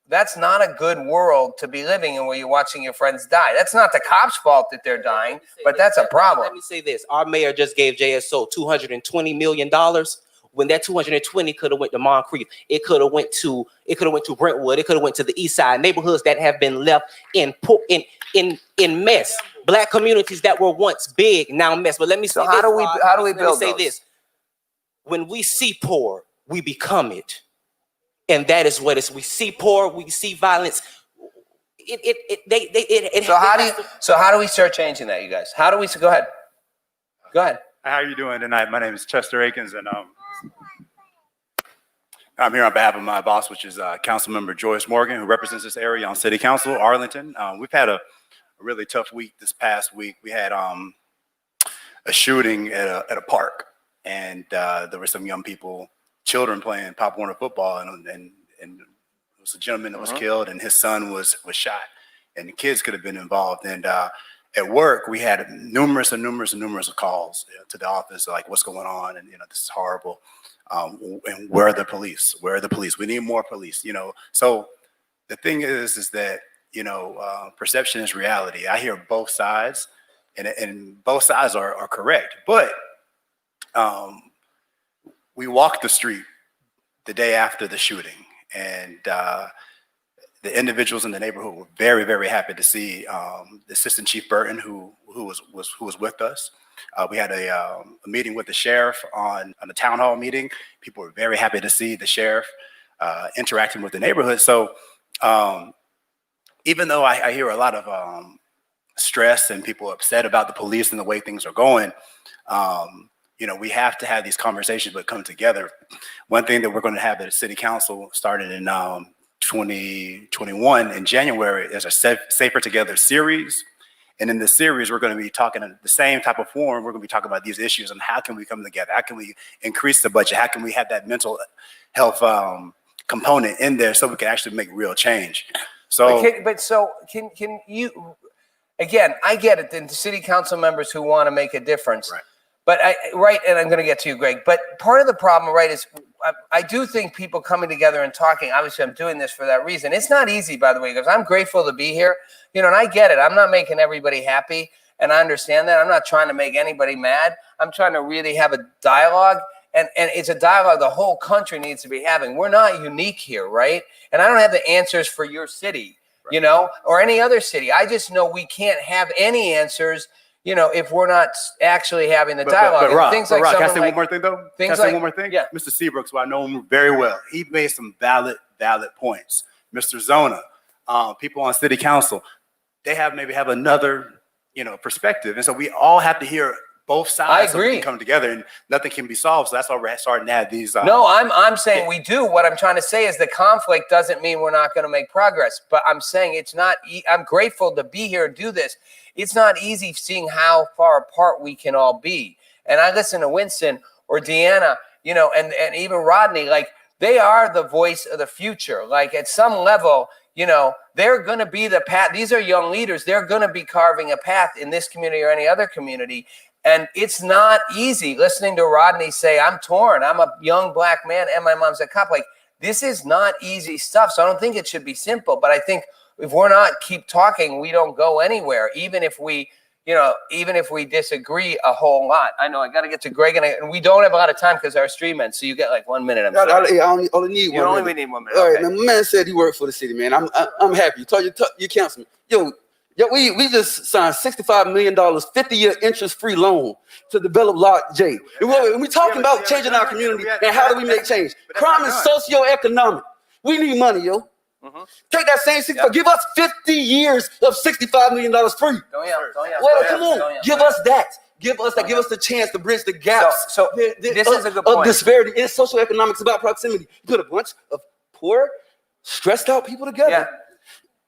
world to be living in, where you're watching your friends die. That's not the cops' fault that they're dying, but that's a problem. Let me say this. Our mayor just gave JSO $220 million. When that 220 could have went to Moncrief, it could have went to Brentwood, it could have went to the East Side, neighborhoods that have been left in mess. Black communities that were once big, now mess. But let me say this. How do we build say this? When we see poor, we become it. And that is what it's. We see poor, we see violence. So how do we start changing that, you guys? How do we go ahead? Go ahead. How are you doing tonight? My name is Chester Akins, and I'm here on behalf of my boss, which is Councilmember Joyce Morgan, who represents this area on City Council, Arlington. We've had a really tough week this past week. We had a shooting at a park, and there were some young people, children playing Pop Warner football, and it was a gentleman that was killed, and his son was shot, and the kids could have been involved. And at work, we had numerous calls to the office, like, what's going on, and this is horrible. And where are the police? Where are the police? We need more police. So the thing is that perception is reality. I hear both sides, and both sides are correct. But we walked the street the day after the shooting, and the individuals in the neighborhood were very, very happy to see the Assistant Chief Burton, who was with us. We had a meeting with the sheriff on a town hall meeting. People were very happy to see the sheriff interacting with the neighborhood. So even though I hear a lot of stress and people upset about the police and the way things are going, we have to have these conversations, but come together. One thing that we're going to have at the City Council started in 2021 in January is a Safer Together series. And in this series, we're going to be talking in the same type of form. We're going to be talking about these issues and how can we come together? How can we increase the budget? How can we have that mental health component in there so we can actually make real change? So, can you, again, I get it, the city council members who want to make a difference. Right. But and I'm going to get to you, Greg. But part of the problem, is I do think people coming together and talking, obviously I'm doing this for that reason. It's not easy, by the way, because I'm grateful to be here, and I get it. I'm not making everybody happy, and I understand that. I'm not trying to make anybody mad. I'm trying to really have a dialogue, and it's a dialogue the whole country needs to be having. We're not unique here, right? And I don't have the answers for your city, or any other city. I just know we can't have any answers if we're not actually having the dialogue. But Rob, things can I say like, one more thing, though? Can I say one more thing? Yeah. Mr. Seabrooks, who I know him very well, he made some valid points. Mr. Zona, people on City Council, they maybe have another, perspective. And so we all have to hear both sides. I agree. So we can come together and nothing can be solved. So that's why we're starting to have these. No, I'm saying we do. What I'm trying to say is the conflict doesn't mean we're not going to make progress. But I'm saying it's not. I'm grateful to be here and do this. It's not easy seeing how far apart we can all be. And I listen to Winston or Deanna, and even Rodney. Like, they are the voice of the future. Like at some level, you know, they're going to be the path. These are young leaders. They're going to be carving a path in this community or any other community. And it's not easy listening to Rodney say, I'm torn. I'm a young black man and my mom's a cop. Like, this is not easy stuff. So I don't think it should be simple. But I think if we're not keep talking, we don't go anywhere, even if we, you know, even if we disagree a whole lot. I know I got to get to Greg, and we don't have a lot of time because our stream ends. So you get like 1 minute. I'm sorry. I only need You 1 only minute. need 1 minute. All right, Okay. man. My man said he worked for the city, man. I'm happy. You councilman. Yo, we just signed $65 million, 50-year interest-free loan to develop Lot J. And we talking about changing our community and how do we make change? Crime is socioeconomic. We need money, yo. Take that same 65, give us 50 years of $65 million free. Well, come on, give us that. Give us that. Give us the chance to bridge the gaps. So this is a good point. Of disparity. It's socioeconomics about proximity. You put a bunch of poor, stressed out people together.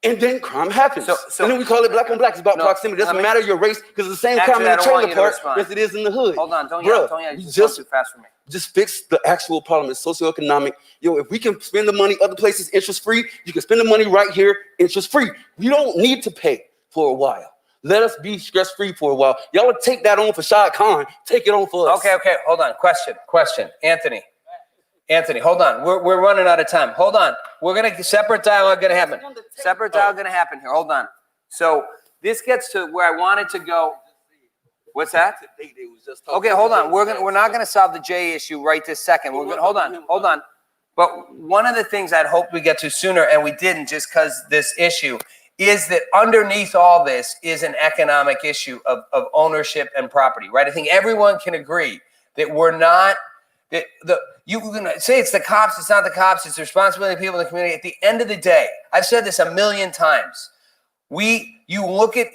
And then crime happens. And then we call it black on black. It's about proximity. It doesn't matter your race because it's the same crime in the trailer park as it is in the hood. Hold on, don't Bruh, yell. It's just too fast for me. Just fix the actual problem. It's socioeconomic. Yo, if we can spend the money other places interest-free, you can spend the money right here interest-free. We don't need to pay for a while. Let us be stress-free for a while. Y'all would take that on for Shad Khan. Take it on for us. Okay. Hold on. Question. Anthony, hold on. We're running out of time. Hold on. We're going to separate dialogue going to happen. Separate dialogue going to happen here. Hold on. So this gets to where I wanted to go. What's that? Okay, hold on. We're not going to solve the J issue right this second. We're going to hold on. But one of the things I'd hoped we get to sooner, and we didn't just because this issue, is that underneath all this is an economic issue of ownership and property, right? I think everyone can agree that we're not, you can say it's the cops, it's not the cops, it's the responsibility of people in the community. At the end of the day, I've said this a million times. You look at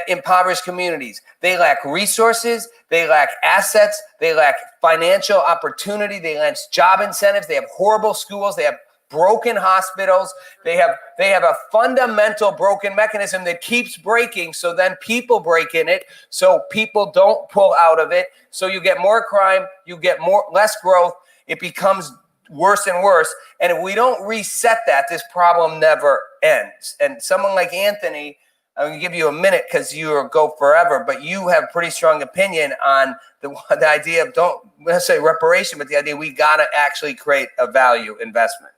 impoverished communities, they lack resources, they lack assets, they lack financial opportunity, they lack job incentives, they have horrible schools, they have broken hospitals, they have a fundamental broken mechanism that keeps breaking, so then people break in it, so people don't pull out of it, so you get more crime, you get less growth, it becomes worse and worse. And if we don't reset that, this problem never ends. And someone like Anthony, I'm going to give you a minute because you go forever, but you have pretty strong opinion on the idea of, don't let's say reparation, but the idea we got to actually create a value investment.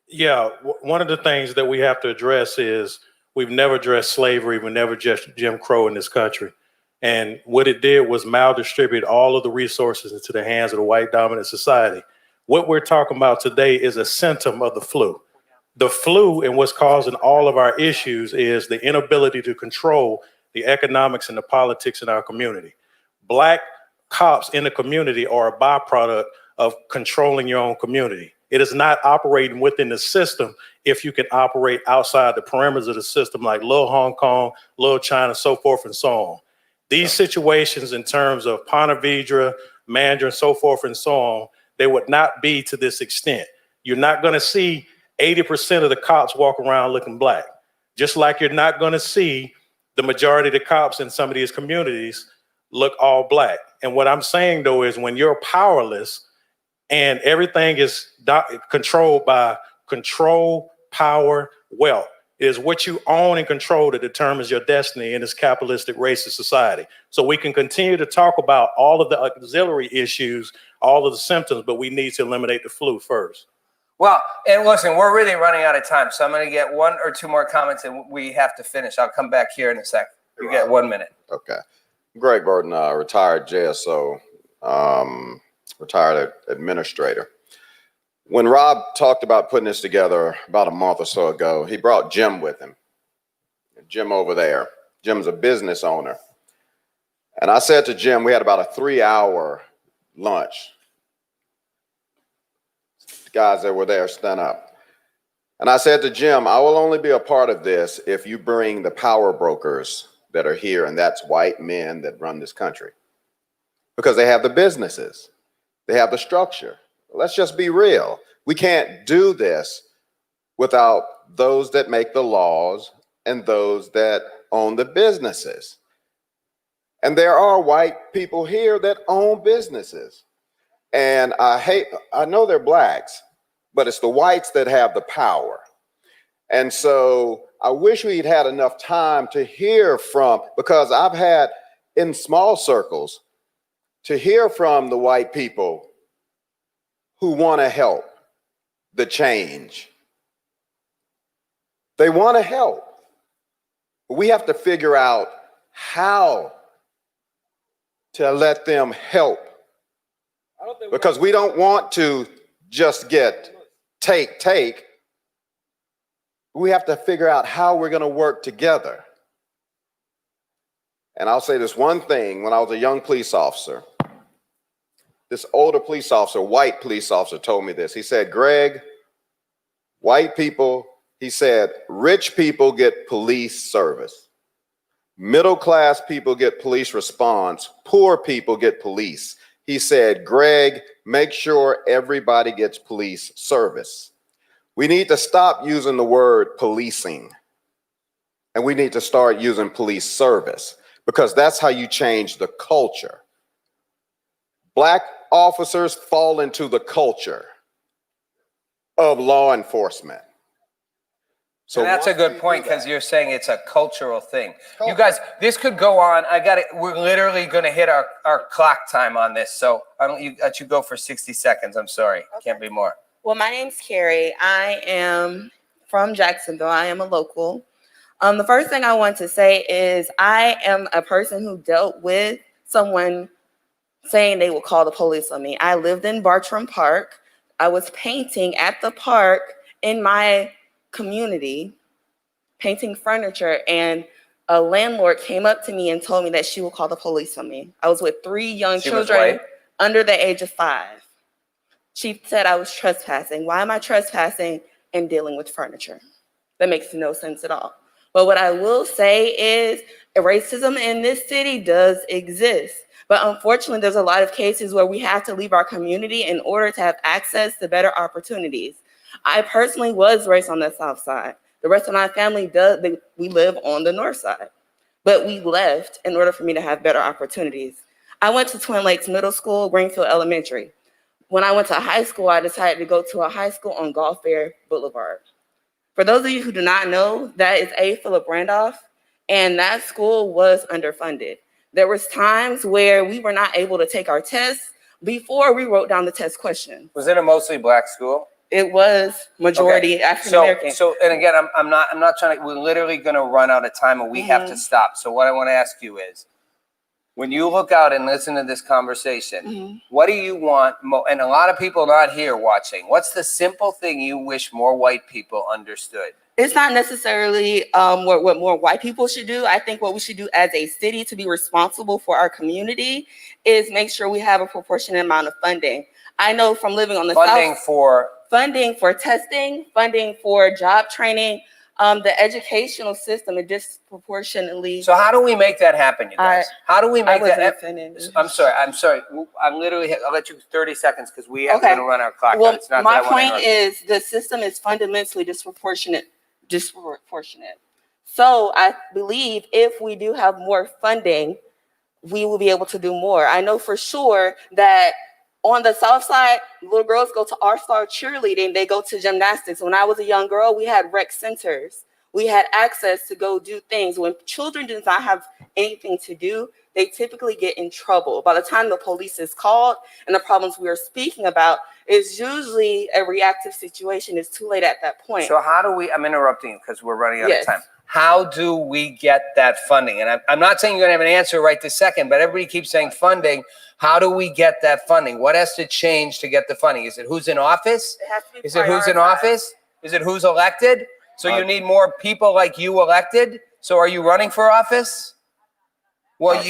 Yeah, one of the things that we have to address is we've never addressed slavery. We never addressed Jim Crow in this country. And what it did was maldistribute all of the resources into the hands of the white dominant society. What we're talking about today is a symptom of the flu. The flu and what's causing all of our issues is the inability to control the economics and the politics in our community. Black cops in the community are a byproduct of controlling your own community. It is not operating within the system if you can operate outside the perimeters of the system like Little Hong Kong, Little China, so forth and so on. These situations in terms of Ponte Vedra, Mandarin, so forth and so on, they would not be to this extent. You're not going to see 80% of the cops walk around looking black, just like you're not going to see the majority of the cops in some of these communities look all black. And what I'm saying, though, is when you're powerless and everything is controlled by control, power, wealth, it is what you own and control that determines your destiny in this capitalistic racist society. So we can continue to talk about all of the auxiliary issues, all of the symptoms, but we need to eliminate the flu first. Well, and listen, we're really running out of time, so I'm going to get one or two more comments and we have to finish. I'll come back here in a sec. You get 1 minute. Okay. Greg Burton, retired JSO, retired administrator. When Rob talked about putting this together about a month or so ago, he brought Jim with him. Jim over there. Jim's a business owner. And I said to Jim, we had about a 3-hour lunch. The guys that were there stand up. And I said to Jim, I will only be a part of this if you bring the power brokers that are here, and that's white men that run this country. Because they have the businesses. They have the structure. Let's just be real. We can't do this without those that make the laws and those that own the businesses. And there are white people here that own businesses. And I know they're blacks, but it's the whites that have the power. And so I wish we'd had enough time to hear from, because I've had in small circles to hear from the white people who want to help the change. They want to help. We have to figure out how to let them help, because we don't want to just get take. We have to figure out how we're going to work together. And I'll say this one thing. When I was a young police officer, this older police officer, white police officer, told me this. He said, Greg, white people, he said, rich people get police service. Middle class people get police response. Poor people get police. He said, Greg, make sure everybody gets police service. We need to stop using the word policing, and we need to start using police service, because that's how you change the culture. Black officers fall into the culture of law enforcement. So and that's a good point, because you're saying it's a cultural thing. You guys, this could go on. We're literally going to hit our clock time on this. So I don't let you go for 60 seconds. I'm sorry. Okay. Can't be more. Well, my name's Carrie. I am from Jacksonville. I am a local. The first thing I want to say is I am a person who dealt with someone saying they will call the police on me. I lived in Bartram Park. I was painting at the park in my community, painting furniture, and a landlord came up to me and told me that she will call the police on me. I was with 3 young children under the age of 5. She said I was trespassing. Why am I trespassing and dealing with furniture? That makes no sense at all. But what I will say is racism in this city does exist. But unfortunately, there's a lot of cases where we have to leave our community in order to have access to better opportunities. I personally was raised on the South Side. The rest of my family we live on the North Side. But we left in order for me to have better opportunities. I went to Twin Lakes Middle School, Greenfield Elementary. When I went to high school, I decided to go to a high school on Gulf Fair Boulevard. For those of you who do not know, that is A. Philip Randolph, and that school was underfunded. There was times where we were not able to take our tests before we wrote down the test question. Was it a mostly black school? It was majority African American. So, and again, I'm not trying to. We're literally going to run out of time, and we have to stop. So, what I want to ask you is, when you look out and listen to this conversation, what do you want? And a lot of people not here watching. What's the simple thing you wish more white people understood? It's not necessarily what more white people should do. I think what we should do as a city to be responsible for our community is make sure we have a proportionate amount of funding. I know from living on the South, funding for testing, funding for job training, the educational system is disproportionately. So how do we make that happen, you guys? How do we make that? Finished. I'm sorry. I'll let you 30 seconds because we have to run our clock. Well, my point is the system is fundamentally disproportionate. So I believe if we do have more funding, we will be able to do more. I know for sure that on the South Side, little girls go to All-Star cheerleading. They go to gymnastics. When I was a young girl, we had rec centers. We had access to go do things. When children do not have anything to do, they typically get in trouble. By the time the police is called and the problems we are speaking about is usually a reactive situation. It's too late at that point. So how do we, I'm interrupting you because we're running out of time. How do we get that funding? And I'm not saying you're going to have an answer right this second, but everybody keeps saying funding. How do we get that funding? What has to change to get the funding? Is it who's in office? Is it who's in office? Is it who's elected? So you need more people like you elected? So are you running for office? Well,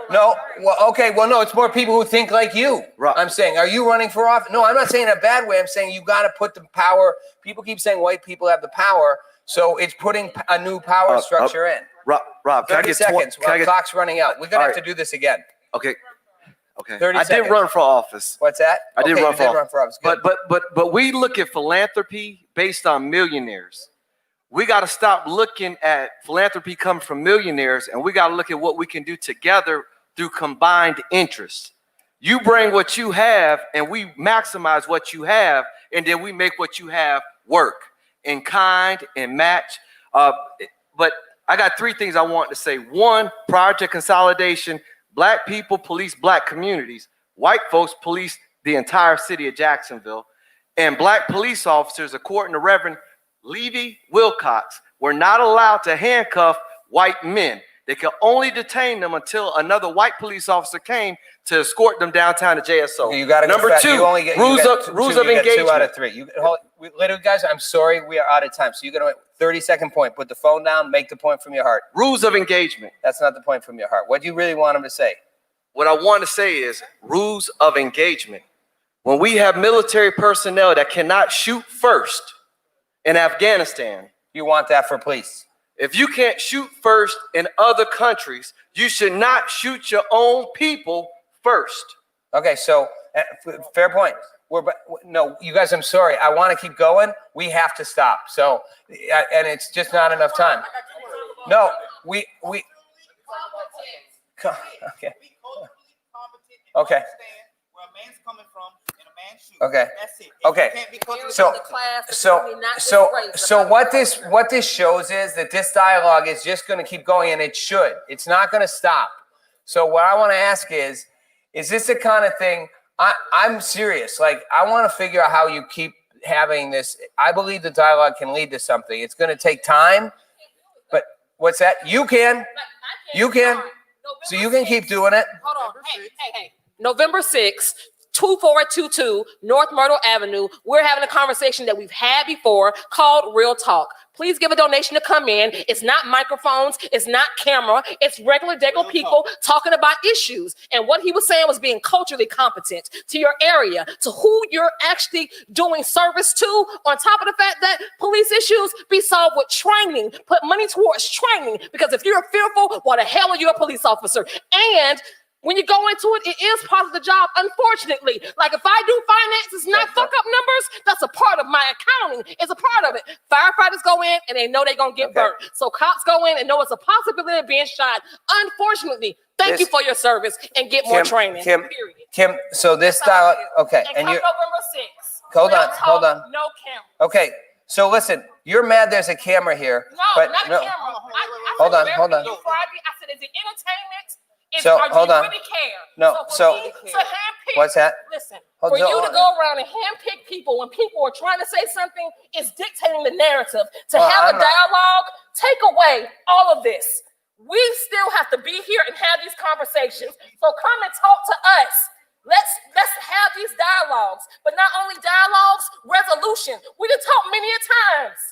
no. Well, okay. Well, no, it's more people who think like you. I'm saying, are you running for office? No, I'm not saying in a bad way. I'm saying you got to put the power. People keep saying white people have the power. So it's putting a new power structure in. Rob, 30 seconds. Clock's running out. We're going to have to do this again. Okay. 30 I seconds. did run for office. What's that? I did run for office. Good. But we look at philanthropy based on millionaires. We got to stop looking at philanthropy coming from millionaires, and we got to look at what we can do together through combined interests. You bring what you have and we maximize what you have, and then we make what you have work in kind and match. But I got three things I want to say. One, prior to consolidation, Black people police Black communities. White folks police the entire city of Jacksonville. And Black police officers, according to Reverend Levy Wilcox, were not allowed to handcuff white men. They could only detain them until another white police officer came to escort them downtown to JSO. Okay, you got to Number two, you only get, rules you of engagement. 2 out of 3. Literally, guys, I'm sorry, we are out of time. So you're gonna 30-second point. Put the phone down. Make the point from your heart. Rules of engagement. That's not the point from your heart. What do you really want him to say? What I want to say is rules of engagement. When we have military personnel that cannot shoot first in Afghanistan, you want that for police. If you can't shoot first in other countries, you should not shoot your own people first. Okay, so fair point. No, you guys, I'm sorry. I want to keep going. We have to stop. So, and it's just not enough time. No, we. Okay. Okay. Okay. Okay. So what this shows is that this dialogue is just going to keep going, and it should. It's not going to stop. So what I want to ask is this the kind of thing? I'm serious. Like, I want to figure out how you keep having this. I believe the dialogue can lead to something. It's going to take time, but what's that? You can. So you can keep doing it. Hold on. Hey. November 6th, 2422 North Myrtle Avenue. We're having a conversation that we've had before called Real Talk. Please give a donation to come in. It's not microphones. It's not camera. It's regular people talking about issues. And what he was saying was being culturally competent to your area, to who you're actually doing service to, on top of the fact that police issues be solved with training. Put money towards training, because if you're fearful, why the hell are you a police officer? And when you go into it, it is part of the job, unfortunately. Like, if I do finances, not fuck up numbers, that's a part of my accounting. It's a part of it. Firefighters go in and they know they're going to get burnt. So cops go in and know it's a possibility of being shot. Unfortunately, thank you for your service and get more training. Kim, so this dialogue, okay. And come November 6th. Hold on. No camera. Okay, so listen, you're mad there's a camera here. No, not a camera. Hold on. Friday, I said, is it entertainment? So hold on. Really care? No, so handpick, what's that? Listen, for you to go around and handpick people when people are trying to say something is dictating the narrative. To have a dialogue, take away all of this. We still have to be here and have these conversations. So come and talk to us. Let's have these dialogues, but not only dialogues, resolution. We done talked many a times.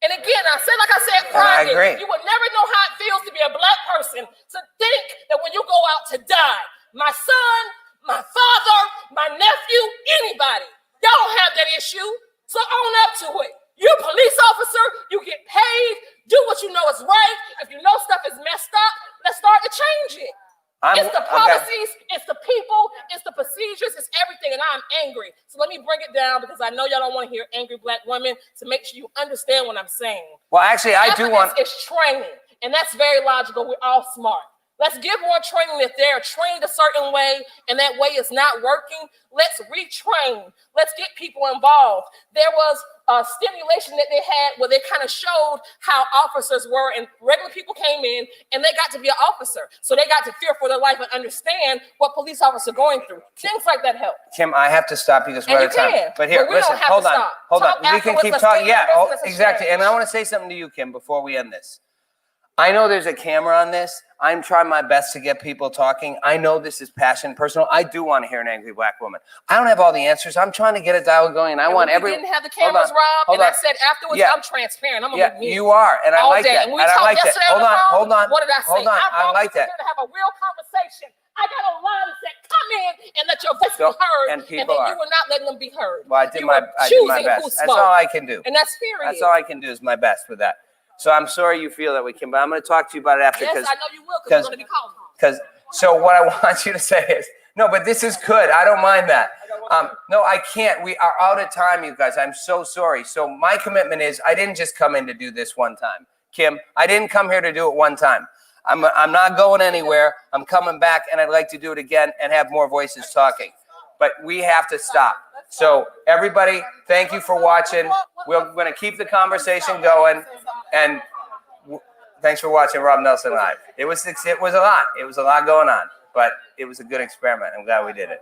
And again, like I said Friday, you would never know how it feels to be a Black person, to think that when you go out to die, my son, my father, my nephew, anybody, y'all don't have that issue. So own up to it. You're a police officer, you get paid, do what you know is right. If you know stuff is messed up, let's start to change it. It's the policies, it's the people, it's the procedures, it's everything, and I'm angry. So let me bring it down, because I know y'all don't want to hear angry Black women, to make sure you understand what I'm saying. Well, actually, I do want... It's training, and that's very logical. We're all smart. Let's give more training. If they're trained a certain way and that way is not working, let's retrain. Let's get people involved. There was a stimulation that they had where they kind of showed how officers were, and regular people came in and they got to be an officer. So they got to fear for their life and understand what police officers are going through. Things like that help. Kim, I have to stop because we're out of time. But here, listen, hold on. We can keep talking. Yeah, exactly. And I want to say something to you, Kim, before we end this. I know there's a camera on this. I'm trying my best to get people talking. I know this is passion, personal. I do want to hear an angry Black woman. I don't have all the answers. I'm trying to get a dialogue going, and I want every. We didn't have the cameras, Rob, and I said afterwards, I'm transparent. I'm gonna be me. You are, and I like that. And we talked yesterday on the phone. Hold on. What did I say? I like that. To have a real conversation. I got a line that said, "Come in and let your voice be heard," and then you were not letting them be heard. Well, I did my best. That's all I can do. And that's period. That's all I can do is my best with that. So I'm sorry you feel that way, Kim, but I'm going to talk to you about it after. Yes, I know you will, because we're going to be calling. So what I want you to say is, no, but this is good. I don't mind that. No, I can't. We are out of time, you guys. I'm so sorry. So my commitment is I didn't just come in to do this one time. Kim, I didn't come here to do it one time. I'm not going anywhere. I'm coming back, and I'd like to do it again and have more voices talking. But we have to stop. So everybody, thank you for watching. We're going to keep the conversation going, and thanks for watching Rob Nelson Live. It was a lot. It was a lot going on, but it was a good experiment. I'm glad we did it.